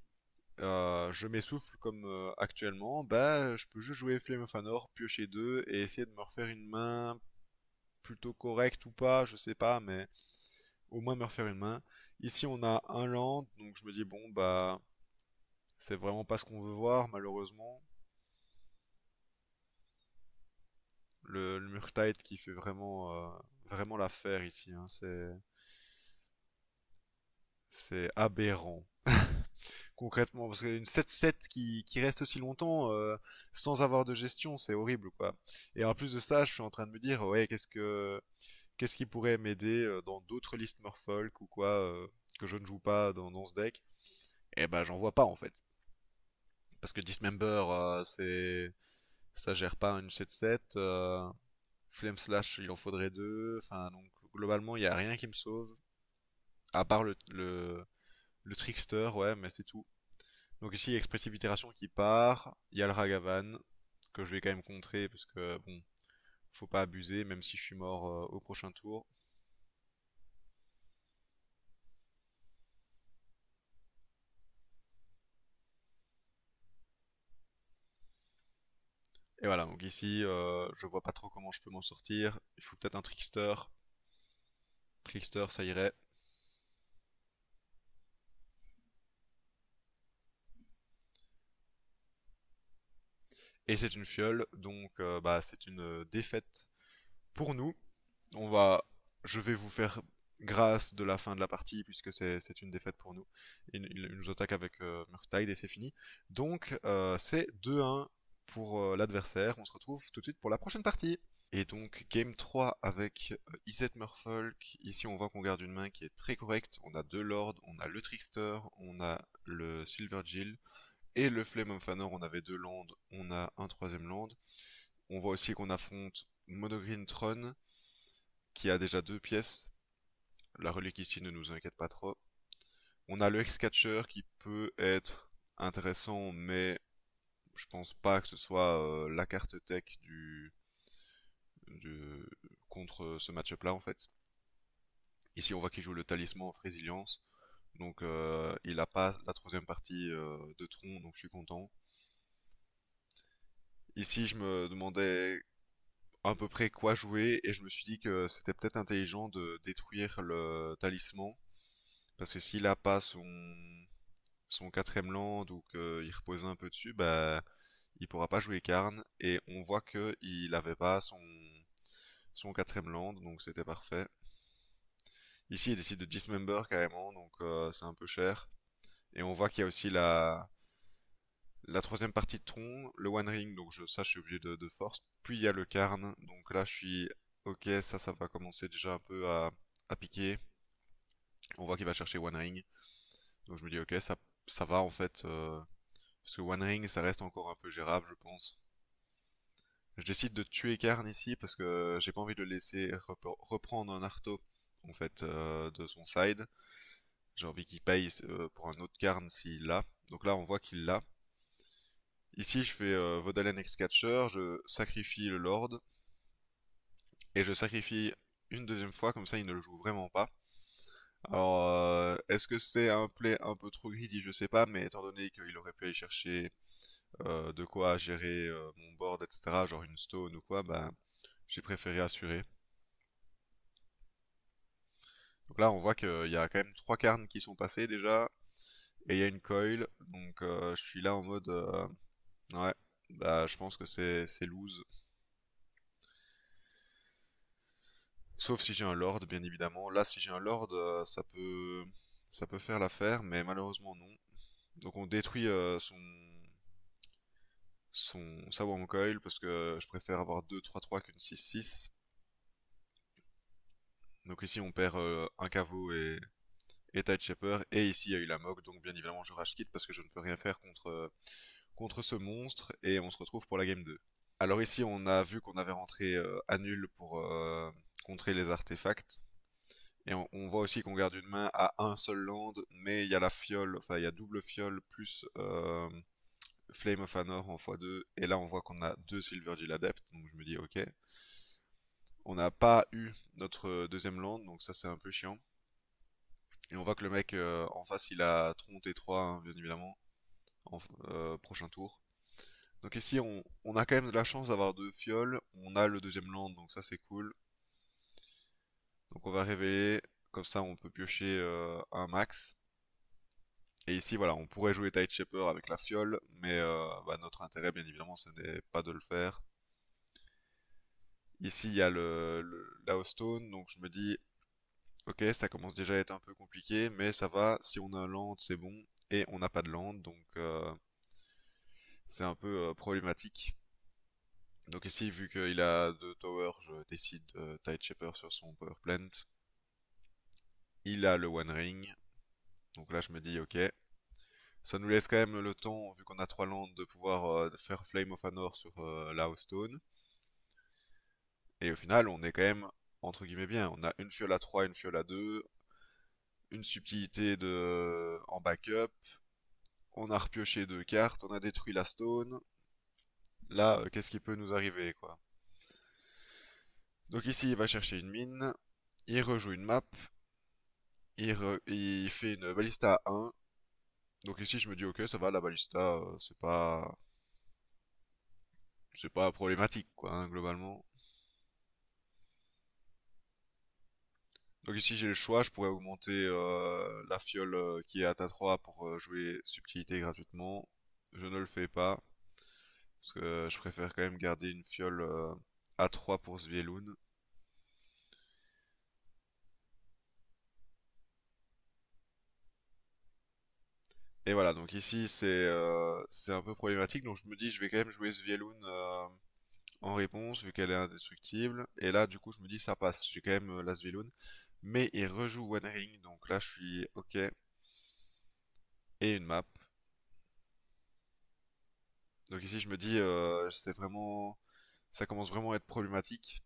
je m'essouffle comme actuellement, bah je peux juste jouer Flame of Anor, piocher 2 et essayer de me refaire une main plutôt correcte ou pas, je sais pas, mais au moins me refaire une main. Ici on a un land, donc je me dis bon bah c'est vraiment pas ce qu'on veut voir malheureusement. Le Murktide qui fait vraiment l'affaire ici, hein. C'est aberrant. Concrètement, parce qu'une 7-7 qui reste aussi longtemps sans avoir de gestion, c'est horrible quoi. Et en plus de ça, je suis en train de me dire, ouais, qu'est-ce qui pourrait m'aider dans d'autres listes Morfolk ou quoi que je ne joue pas dans ce deck? Eh ben, j'en vois pas en fait. Parce que Dismember, ça gère pas une 7-7. Flame Slash, il en faudrait deux. Enfin, donc globalement, il y a rien qui me sauve. À part le Trickster, ouais, mais c'est tout. Donc ici, Expressive Itération qui part. Il y a le Ragavan, que je vais quand même contrer, parce que, bon, faut pas abuser, même si je suis mort au prochain tour. Et voilà, donc ici, je vois pas trop comment je peux m'en sortir. Il faut peut-être un Trickster. Trickster, ça irait. Et c'est une fiole, donc bah, c'est une défaite pour nous. On va, je vais vous faire grâce de la fin de la partie puisque c'est une défaite pour nous. Il nous attaque avec Murktide et c'est fini. Donc c'est 2-1 pour l'adversaire. On se retrouve tout de suite pour la prochaine partie. Et donc game 3 avec Izzet Murfolk. Ici on voit qu'on garde une main qui est très correcte. On a deux lords, on a le Trickster, on a le Silver Jill et le Flame of Anor. On avait deux lands, on a un troisième land. On voit aussi qu'on affronte Monogreen Tron qui a déjà deux pièces. La relique ici ne nous inquiète pas trop. On a le X-Catcher qui peut être intéressant, mais je pense pas que ce soit la carte tech du- contre ce match-up là en fait. Ici on voit qu'il joue le talisman of résilience, donc il a pas la troisième partie de tronc, donc je suis content. Ici je me demandais à peu près quoi jouer et je me suis dit que c'était peut-être intelligent de détruire le talisman parce que s'il a pas son quatrième land ou qu'il repose un peu dessus, bah il pourra pas jouer Karn et on voit que il avait pas son quatrième land donc c'était parfait. Ici il décide de dismember carrément donc c'est un peu cher et on voit qu'il y a aussi la troisième partie de tronc, le One Ring donc ça je suis obligé de force. Puis il y a le Karn donc là je suis ok, ça va commencer déjà un peu à piquer. On voit qu'il va chercher One Ring donc je me dis ok, ça va en fait. Parce que One Ring, ça reste encore un peu gérable, je pense. Je décide de tuer Karn ici parce que j'ai pas envie de le laisser reprendre un Arto en fait de son side. J'ai envie qu'il paye pour un autre Karn s'il l'a. Donc là, on voit qu'il l'a. Ici, je fais Vodalen X-Catcher, je sacrifie le Lord et je sacrifie une deuxième fois, comme ça il ne le joue vraiment pas. Alors, est-ce que c'est un play un peu trop greedy? Je sais pas, mais étant donné qu'il aurait pu aller chercher de quoi gérer mon board, etc., genre une stone ou quoi, bah j'ai préféré assurer. Donc là, on voit qu'il y a quand même trois carnes qui sont passées déjà, et il y a une coil, donc je suis là en mode, ouais, bah je pense que c'est lose. Sauf si j'ai un lord, bien évidemment. Là, si j'ai un lord, ça peut faire l'affaire, mais malheureusement non. Donc on détruit sa Worm Coil parce que je préfère avoir 2-3-3 qu'une 6-6. Donc ici on perd un caveau et Tide Shaper, et ici il y a eu la mock, donc bien évidemment je rage quitte parce que je ne peux rien faire contre ce monstre, et on se retrouve pour la game 2. Alors ici on a vu qu'on avait rentré à nul pour contrer les artefacts, et on voit aussi qu'on garde une main à un seul land, mais il y a la fiole, enfin il y a double fiole plus Flame of Honor en x2, et là on voit qu'on a deux Silvergill Adept, donc je me dis ok. On n'a pas eu notre deuxième land, donc ça c'est un peu chiant. Et on voit que le mec en face il a Tron T3, hein, bien évidemment, en prochain tour. Donc ici on a quand même de la chance d'avoir deux fioles, on a le deuxième land donc ça c'est cool. Donc on va révéler, comme ça on peut piocher un max. Et ici voilà, on pourrait jouer Tide Shaper avec la fiole, mais bah, notre intérêt bien évidemment ce n'est pas de le faire. Ici il y a la Stone, donc je me dis ok, ça commence déjà à être un peu compliqué, mais ça va, si on a un land c'est bon, et on n'a pas de land donc c'est un peu problématique. Donc ici, vu qu'il a deux towers, je décide de Tide Shaper sur son power plant. Il a le One Ring. Donc là, je me dis, ok. Ça nous laisse quand même le temps, vu qu'on a trois landes, de pouvoir faire Flame of Honor sur la Stone. Et au final, on est quand même, entre guillemets, bien. On a une fiole à 3, une fiole à 2, une subtilité en backup. On a repioché deux cartes, on a détruit la Stone. Là, qu'est-ce qui peut nous arriver, quoi? Donc ici, il va chercher une mine. Il rejoue une map. Il fait une balista 1. Donc ici je me dis ok, ça va, la balista c'est pas problématique quoi, hein, globalement. Donc ici j'ai le choix, je pourrais augmenter la fiole qui est à ta 3 pour jouer subtilité gratuitement. Je ne le fais pas parce que je préfère quand même garder une fiole à 3 pour Svielun. Et voilà, donc ici c'est un peu problématique, donc je me dis je vais quand même jouer Svielun en réponse vu qu'elle est indestructible. Et là du coup je me dis ça passe, j'ai quand même la Svielun. Mais il rejoue One Ring, donc là je suis ok. Et une map. Donc ici je me dis, c'est vraiment, ça commence vraiment à être problématique.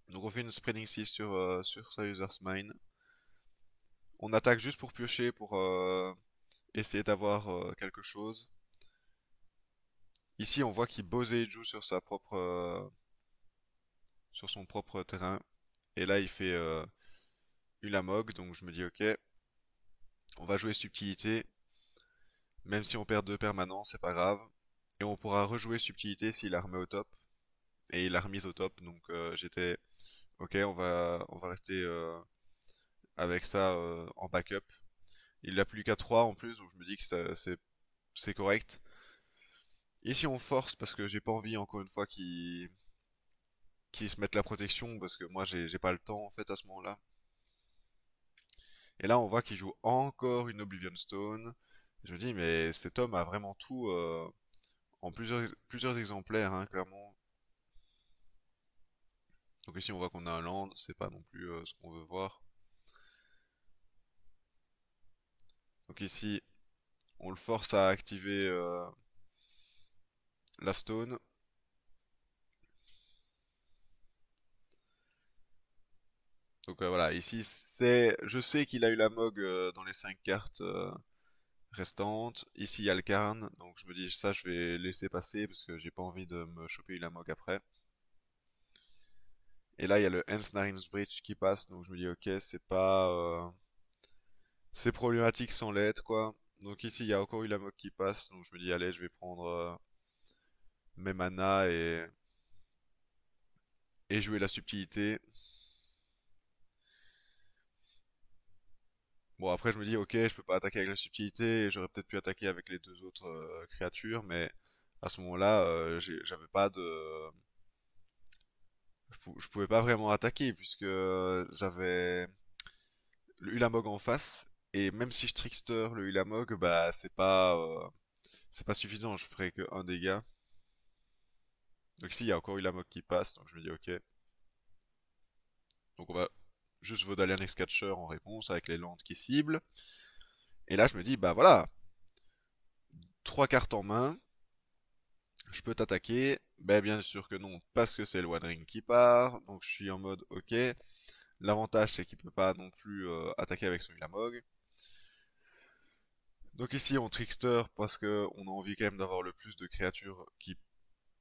Donc on fait une Spreading 6 sur sa User's Mine. On attaque juste pour piocher, pour essayer d'avoir quelque chose. Ici, on voit qu'il Boseiju sur sur son propre terrain. Et là, il fait Ulamog, donc je me dis ok, on va jouer subtilité. Même si on perd deux permanents, c'est pas grave. Et on pourra rejouer subtilité s'il la remet au top. Et il l'a remise au top, donc j'étais ok, on va rester avec ça en backup. Il n'a plus qu'à 3 en plus, donc je me dis que c'est correct. Ici on force parce que j'ai pas envie encore une fois qu'il se mette la protection parce que moi j'ai pas le temps en fait à ce moment-là. Et là on voit qu'il joue encore une Oblivion Stone. Je me dis mais cet homme a vraiment tout en plusieurs exemplaires hein, clairement. Donc ici on voit qu'on a un land, c'est pas non plus ce qu'on veut voir. Donc ici on le force à activer la stone. Donc voilà, ici je sais qu'il a eu la Mog dans les 5 cartes restantes. Ici il y a le Karn, donc je me dis ça je vais laisser passer parce que j'ai pas envie de me choper la Mog après. Et là il y a le Ensnarin's Bridge qui passe, donc je me dis ok c'est problématique sans l'être quoi. Donc ici il y a encore eu la Mog qui passe, donc je me dis allez je vais prendre mes mana et jouer la subtilité. Bon, après, je me dis, ok, je peux pas attaquer avec la subtilité, et j'aurais peut-être pu attaquer avec les deux autres créatures, mais à ce moment-là, j'avais pas de. Je pouvais pas vraiment attaquer, puisque j'avais le Ulamog en face, et même si je trickster le Ulamog, bah, c'est pas suffisant, je ferais que un dégât. Donc ici, il y a encore Ulamog qui passe, donc je me dis, ok. Donc on va juste Vodalian X-Catcher en réponse, avec les landes qui ciblent. Et là, je me dis, bah voilà, trois cartes en main. Je peux t'attaquer? Ben bien sûr que non, parce que c'est le One Ring qui part, donc je suis en mode ok. L'avantage c'est qu'il peut pas non plus attaquer avec son Villamog. Donc ici on trickster parce que on a envie quand même d'avoir le plus de créatures qui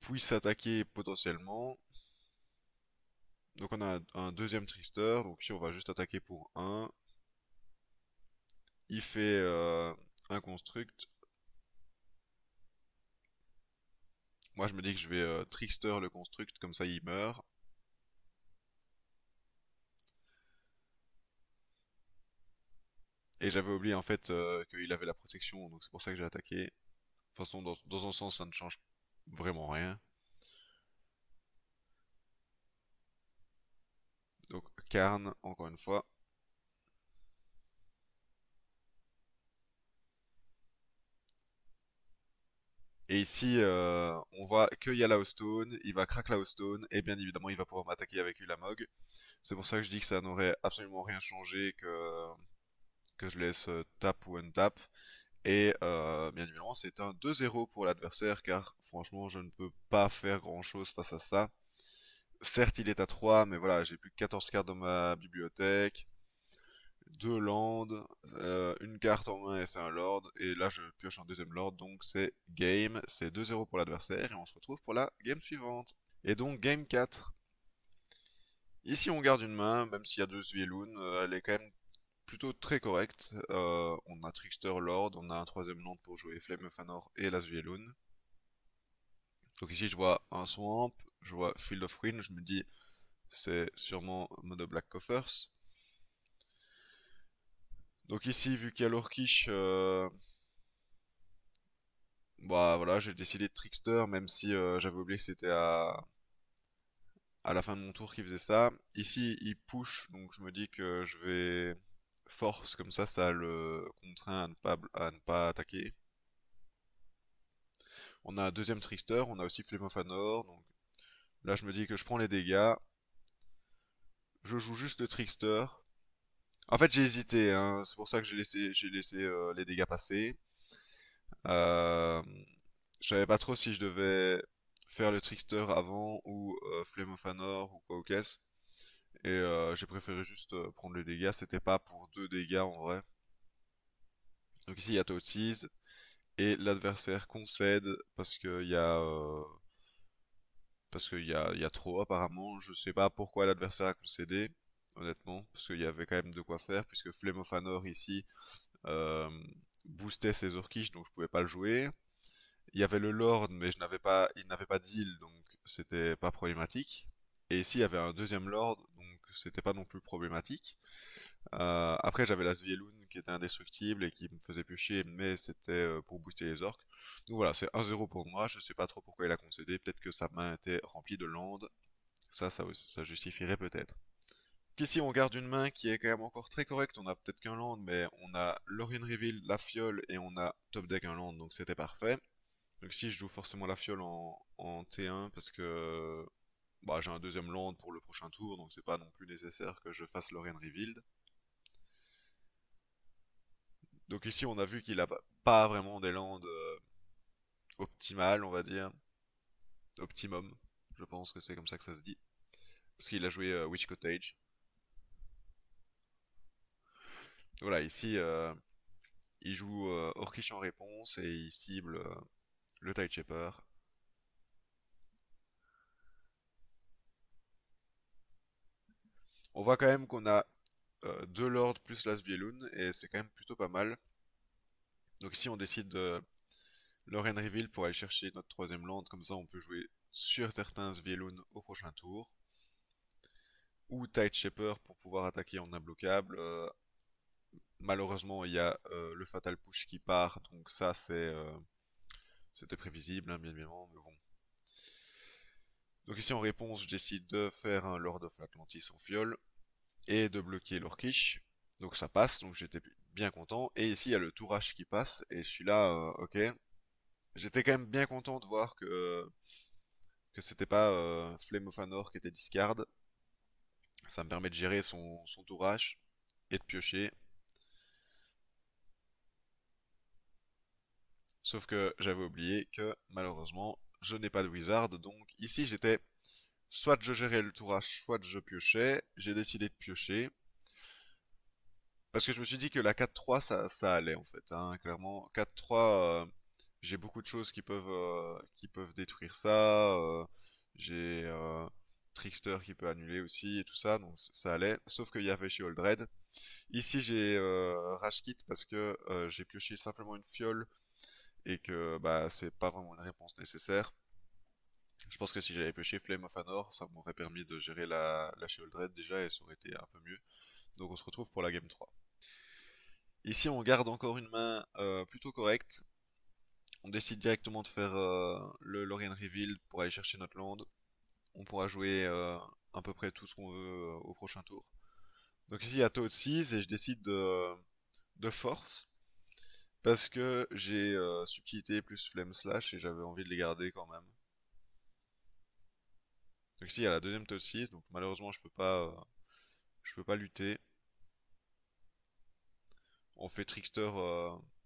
puissent attaquer potentiellement. Donc on a un deuxième trickster, donc ici on va juste attaquer pour un. Il fait un construct. Moi je me dis que je vais trickster le construct, comme ça il meurt. Et j'avais oublié en fait qu'il avait la protection, donc c'est pour ça que j'ai attaqué. De toute façon, dans un sens, ça ne change vraiment rien. Donc, Karn, encore une fois. Et ici, on voit qu'il y a la Stone, il va crack la Stone, et bien évidemment, il va pouvoir m'attaquer avec Ulamog. C'est pour ça que je dis que ça n'aurait absolument rien changé que je laisse tap ou untap. Et bien évidemment, c'est un 2-0 pour l'adversaire, car franchement, je ne peux pas faire grand-chose face à ça. Certes, il est à 3, mais voilà, j'ai plus que 14 cartes dans ma bibliothèque. Deux landes, une carte en main et c'est un lord. Et là, je pioche un deuxième lord, donc c'est game. C'est 2-0 pour l'adversaire et on se retrouve pour la game suivante. Et donc, game 4. Ici, on garde une main, même s'il y a deux Zwieloun, elle est quand même plutôt très correcte. On a Trickster Lord, on a un troisième land pour jouer Flame of Anor et la Zwieloun. Donc ici, je vois un Swamp, je vois Field of Ruin, je me dis c'est sûrement Mono Black Coffers. Donc ici, vu qu'il y a l'Orkish, bah voilà, j'ai décidé de Trickster, même si j'avais oublié que c'était à la fin de mon tour qu'il faisait ça. Ici, il push, donc je me dis que je vais force, comme ça le contraint à ne pas attaquer. On a un deuxième Trickster, on a aussi Flame of Anor, donc là je me dis que je prends les dégâts. Je joue juste le Trickster. En fait, j'ai hésité, hein, c'est pour ça que j'ai laissé les dégâts passer. Euh, je savais pas trop si je devais faire le Trickster avant ou Flame of Anor ou quoi ou qu'est-ce. Et j'ai préféré juste prendre les dégâts, c'était pas pour deux dégâts en vrai. Donc ici il y a Totsies et l'adversaire concède parce qu'il y a trop apparemment. Je sais pas pourquoi l'adversaire a concédé, honnêtement, parce qu'il y avait quand même de quoi faire, puisque Flame of Anor ici euh, boostait ses Orcish, donc je pouvais pas le jouer. Il y avait le Lord, mais il n'avait pas d'île, donc c'était pas problématique. Et ici, il y avait un deuxième Lord, donc c'était pas non plus problématique. Après, j'avais la Svielun qui était indestructible et qui me faisait plus chier, mais c'était pour booster les orques. Donc voilà, c'est 1-0 pour moi. Je sais pas trop pourquoi il a concédé. Peut-être que sa main était remplie de land. Ça justifierait peut-être. Ici, on garde une main qui est quand même encore très correcte. On a peut-être qu'un land, mais on a Lorien Reveal, la fiole, et on a top deck un land, donc c'était parfait. Donc ici, je joue forcément la fiole en T1 parce que bah, j'ai un deuxième land pour le prochain tour, donc c'est pas non plus nécessaire que je fasse Lorien Revealed. Donc ici, on a vu qu'il a pas vraiment des landes optimales, on va dire. Optimum, je pense que c'est comme ça que ça se dit. Parce qu'il a joué Witch Cottage. Voilà, ici, il joue Orcish en réponse et il cible le Tide Shaper. On voit quand même qu'on a deux lords plus la Svielun et c'est quand même plutôt pas mal. Donc ici, on décide de Lorraine Reveal pour aller chercher notre troisième land. Comme ça, on peut jouer sur certains Svielun au prochain tour. Ou Tide Shaper pour pouvoir attaquer en imbloquable. Malheureusement, il y a le Fatal Push qui part, donc ça c'était prévisible, hein, bien évidemment, mais bon. Donc ici en réponse, je décide de faire un Lord of l'Atlantis en fiole et de bloquer l'Orcish. Donc ça passe, donc j'étais bien content. Et ici il y a le Tourache qui passe, et je suis là, ok. J'étais quand même bien content de voir que c'était pas Flame of Anor qui était discard. Ça me permet de gérer son Tourache et de piocher. Sauf que j'avais oublié que malheureusement je n'ai pas de wizard, donc ici j'étais soit je gérais le tourage, soit je piochais. J'ai décidé de piocher parce que je me suis dit que la 4-3 ça allait en fait, hein, clairement. 4-3, j'ai beaucoup de choses qui peuvent détruire ça. J'ai Trickster qui peut annuler aussi et tout ça, donc ça allait. Sauf qu'il y avait chez Oldred. Ici j'ai Rage Kit parce que j'ai pioché simplement une fiole et que bah c'est pas vraiment une réponse nécessaire. Je pense que si j'avais pêché Flame of Anor, ça m'aurait permis de gérer la Sheoldred déjà et ça aurait été un peu mieux. Donc on se retrouve pour la game 3. Ici on garde encore une main plutôt correcte. On décide directement de faire le Lorien Reveal pour aller chercher notre land. On pourra jouer à peu près tout ce qu'on veut au prochain tour. Donc ici il y a Toad et je décide de force. Parce que j'ai subtilité plus flame slash et j'avais envie de les garder quand même. Donc ici il y a la deuxième top 6, donc malheureusement je peux pas lutter. On fait Trickster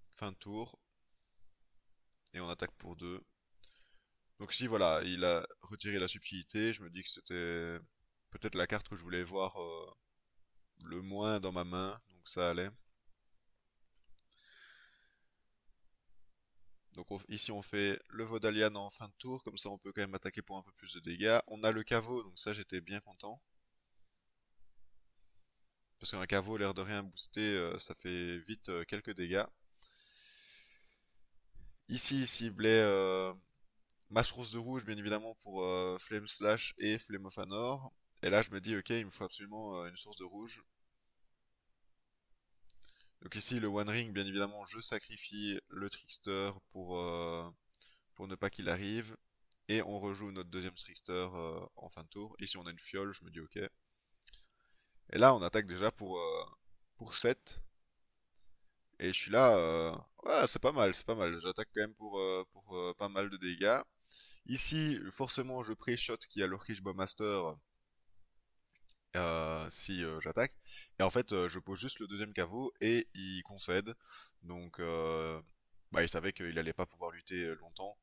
fin de tour et on attaque pour 2. Donc ici voilà, il a retiré la subtilité, je me dis que c'était peut-être la carte que je voulais voir le moins dans ma main, donc ça allait. Donc ici on fait le Vodalian en fin de tour, comme ça on peut quand même attaquer pour un peu plus de dégâts. On a le caveau, donc ça j'étais bien content. Parce qu'un caveau, l'air de rien boosté, ça fait vite quelques dégâts. Ici, il ciblait ma source de rouge, bien évidemment, pour Flame Slash et Flame of Anor. Et là, je me dis, ok, il me faut absolument une source de rouge. Donc ici, le One Ring, bien évidemment, je sacrifie le Trickster pour ne pas qu'il arrive. Et on rejoue notre deuxième Trickster en fin de tour. Ici, on a une fiole, je me dis, ok. Et là, on attaque déjà pour 7. Et je suis là, ouais, c'est pas mal, c'est pas mal. J'attaque quand même pour pas mal de dégâts. Ici, forcément, je pré-shot qui a l'Orcish Bowmaster si j'attaque. Et en fait, je pose juste le deuxième caveau et il concède. Donc, bah, il savait qu'il allait pas pouvoir lutter longtemps.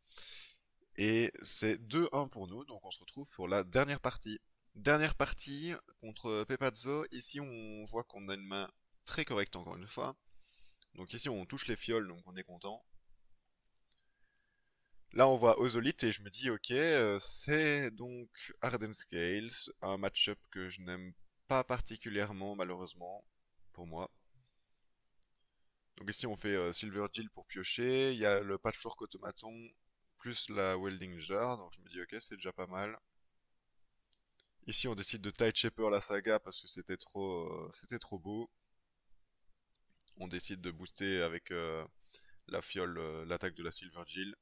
Et c'est 2-1 pour nous, donc on se retrouve pour la dernière partie. Dernière partie contre Pepazzo. Ici, on voit qu'on a une main très correcte encore une fois. Donc ici on touche les fioles, donc on est content. Là on voit Ozolite et je me dis ok, c'est donc Harden Scales, un match-up que je n'aime pas particulièrement malheureusement pour moi. Donc ici on fait Silver Jill pour piocher, il y a le Patchwork Automaton plus la Welding Jar, donc je me dis ok c'est déjà pas mal. Ici on décide de Tide Shaper la saga parce que c'était trop beau. On décide de booster avec la fiole l'attaque de la Silver Jill.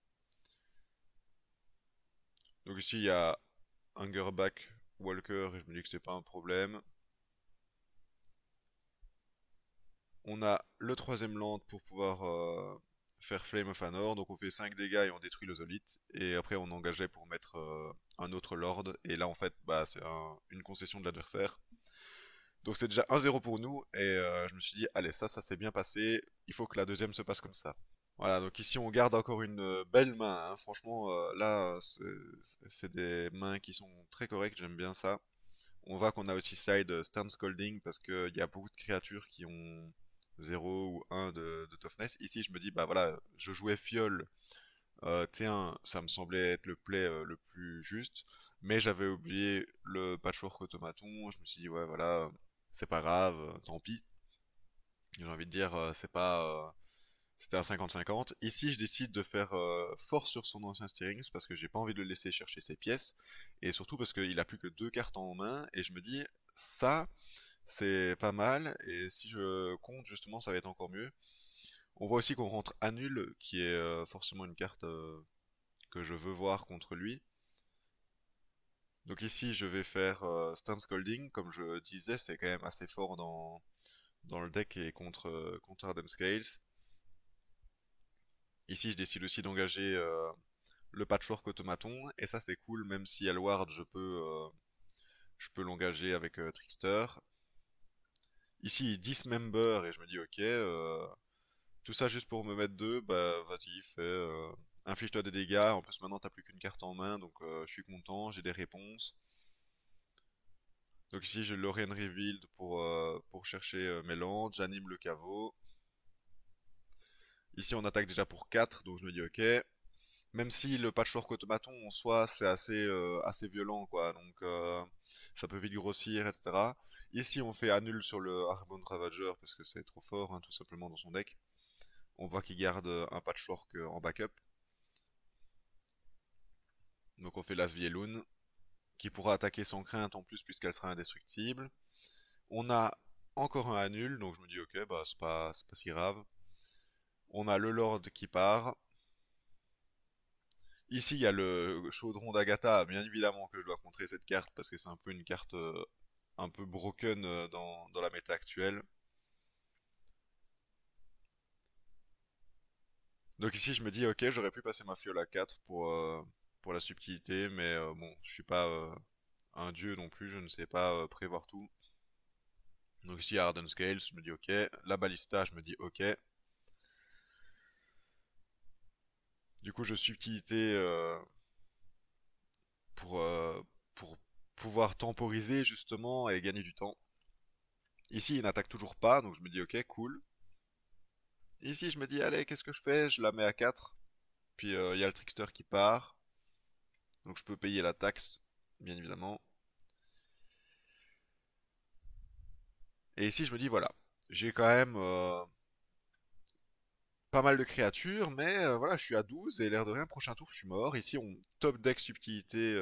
Donc ici il y a Hungerback Walker et je me dis que c'est pas un problème. On a le troisième land pour pouvoir faire Flame of Anor, donc on fait 5 dégâts et on détruit le Zolite. Et après on engageait pour mettre un autre Lord, et là en fait bah, c'est une concession de l'adversaire. Donc c'est déjà 1-0 pour nous, et je me suis dit, allez ça s'est bien passé, il faut que la deuxième se passe comme ça. Voilà, donc ici on garde encore une belle main, hein. Franchement là c'est des mains qui sont très correctes, j'aime bien ça. On voit qu'on a aussi side Stern Scolding parce qu'il y a beaucoup de créatures qui ont 0 ou 1 de toughness. Ici, je me dis, bah voilà, je jouais fiole T1, ça me semblait être le play le plus juste, mais j'avais oublié le patchwork automaton. Je me suis dit, ouais, voilà, c'est pas grave, tant pis. J'ai envie de dire, c'est pas. C'était un 50-50. Ici, je décide de faire force sur son ancien Steerings parce que j'ai pas envie de le laisser chercher ses pièces. Et surtout parce qu'il a plus que deux cartes en main. Et je me dis, ça, c'est pas mal. Et si je compte, justement, ça va être encore mieux. On voit aussi qu'on rentre Annul, qui est forcément une carte que je veux voir contre lui. Donc ici, je vais faire Stun Scolding. Comme je disais, c'est quand même assez fort dans le deck et contre Harden Scales. Ici, je décide aussi d'engager le patchwork automaton, et ça c'est cool, même si Elward je peux l'engager avec Trickster. Ici il dismember et je me dis ok, tout ça juste pour me mettre deux, bah vas-y, fais, inflige-toi des dégâts, en plus maintenant t'as plus qu'une carte en main, donc je suis content, j'ai des réponses. Donc ici j'ai Lorraine Revealed pour chercher mes landes, j'anime le caveau. Ici on attaque déjà pour 4, donc je me dis ok. Même si le patchwork automaton en soi c'est assez violent quoi, donc ça peut vite grossir, etc. Ici on fait annul sur le Harbon Ravager parce que c'est trop fort hein, tout simplement dans son deck. On voit qu'il garde un patchwork en backup. Donc on fait l'Asvielun qui pourra attaquer sans crainte en plus puisqu'elle sera indestructible. On a encore un annul, donc je me dis ok bah c'est pas si grave. On a le Lord qui part. Ici, il y a le chaudron d'Agatha, bien évidemment que je dois contrer cette carte parce que c'est un peu une carte un peu broken dans la méta actuelle. Donc ici, je me dis, ok, j'aurais pu passer ma fiole à 4 pour la subtilité, mais bon, je suis pas un dieu non plus, je ne sais pas prévoir tout. Donc ici, Harden Scales, je me dis, ok. La Ballista, je me dis, ok. Du coup, je subtilité pour, euh, pour pouvoir temporiser justement et gagner du temps. Ici, il n'attaque toujours pas, donc je me dis, ok, cool. Ici, je me dis, allez, qu'est-ce que je fais? Je la mets à 4. Puis il y a le trickster qui part. Donc je peux payer la taxe, bien évidemment. Et ici, je me dis, voilà. J'ai quand même pas mal de créatures, mais voilà, je suis à 12 et l'air de rien, prochain tour, je suis mort. Ici, on top deck subtilité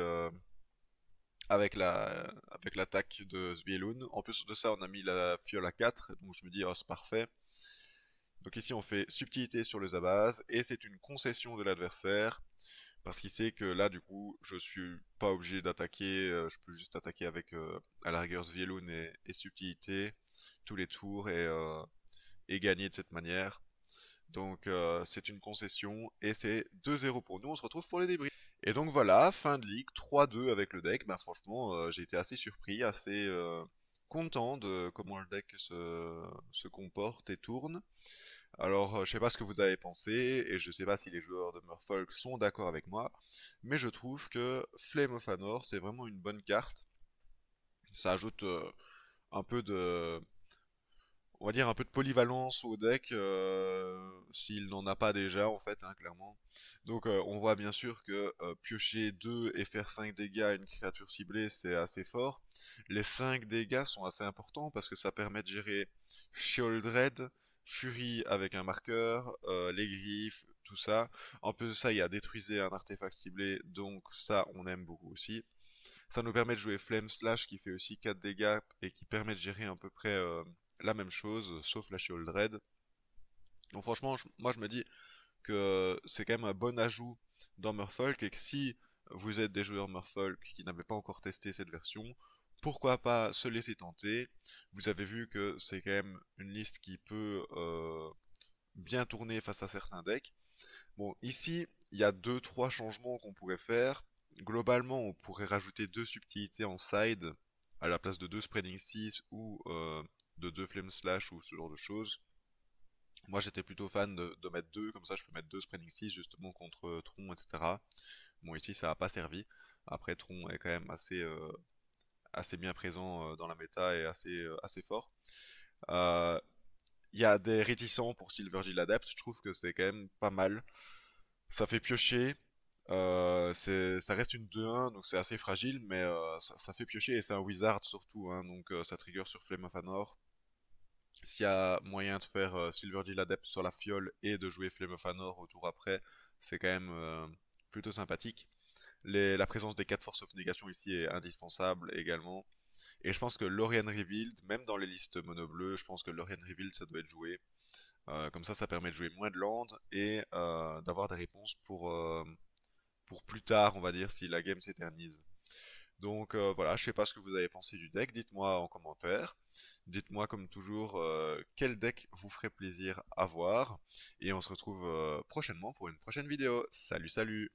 avec avec l'attaque de Svielun. En plus de ça, on a mis la fiole à 4, donc je me dis, oh, c'est parfait. Donc ici, on fait subtilité sur le Zabaz, et c'est une concession de l'adversaire. Parce qu'il sait que là, du coup, je suis pas obligé d'attaquer, je peux juste attaquer avec à la rigueur Svielun et subtilité tous les tours et gagner de cette manière. Donc c'est une concession et c'est 2-0 pour nous, on se retrouve pour les débris. Et donc voilà, fin de ligue, 3-2 avec le deck. Bah franchement, j'ai été assez surpris, assez content de comment le deck se comporte et tourne. Alors, je sais pas ce que vous avez pensé, et je sais pas si les joueurs de Merfolk sont d'accord avec moi, mais je trouve que Flame of Anor, c'est vraiment une bonne carte. Ça ajoute un peu de... on va dire un peu de polyvalence au deck s'il n'en a pas déjà en fait, hein, clairement. Donc on voit bien sûr que piocher 2 et faire 5 dégâts à une créature ciblée c'est assez fort. Les 5 dégâts sont assez importants parce que ça permet de gérer Sheoldred, Fury avec un marqueur, les griffes, tout ça. En plus de ça, il y a détruisé un artefact ciblé, donc ça on aime beaucoup aussi. Ça nous permet de jouer Flame Slash qui fait aussi 4 dégâts et qui permet de gérer à peu près la même chose, sauf la Shield Red. Donc franchement, moi je me dis que c'est quand même un bon ajout dans Merfolk et que si vous êtes des joueurs Merfolk qui n'avaient pas encore testé cette version, pourquoi pas se laisser tenter. Vous avez vu que c'est quand même une liste qui peut bien tourner face à certains decks. Bon, ici, il y a deux, trois changements qu'on pourrait faire. Globalement, on pourrait rajouter deux subtilités en side à la place de deux spreading 6 ou de deux flame slash ou ce genre de choses. Moi, j'étais plutôt fan de mettre deux, comme ça je peux mettre deux spreading 6 justement contre Tron, etc. Bon, ici, ça n'a pas servi. Après, Tron est quand même assez bien présent dans la méta et assez fort. Euh, Il y a des réticents pour Silvergill Adept, je trouve que c'est quand même pas mal. Ça fait piocher. Ça reste une 2-1, donc c'est assez fragile, mais ça fait piocher et c'est un wizard surtout, hein, donc ça trigger sur Flame of Anor. S'il y a moyen de faire Silvergill Adept sur la fiole et de jouer Flame of Anor au tour après, c'est quand même plutôt sympathique. La présence des 4 Force of Négation ici est indispensable également. Et je pense que Lorien Revealed, même dans les listes mono bleues, je pense que Lorien Revealed ça doit être joué. Comme ça permet de jouer moins de land et d'avoir des réponses pour plus tard, on va dire, si la game s'éternise. Donc voilà, je sais pas ce que vous avez pensé du deck, dites-moi en commentaire. Dites-moi comme toujours quel deck vous ferait plaisir à voir. Et on se retrouve prochainement pour une prochaine vidéo. Salut, salut!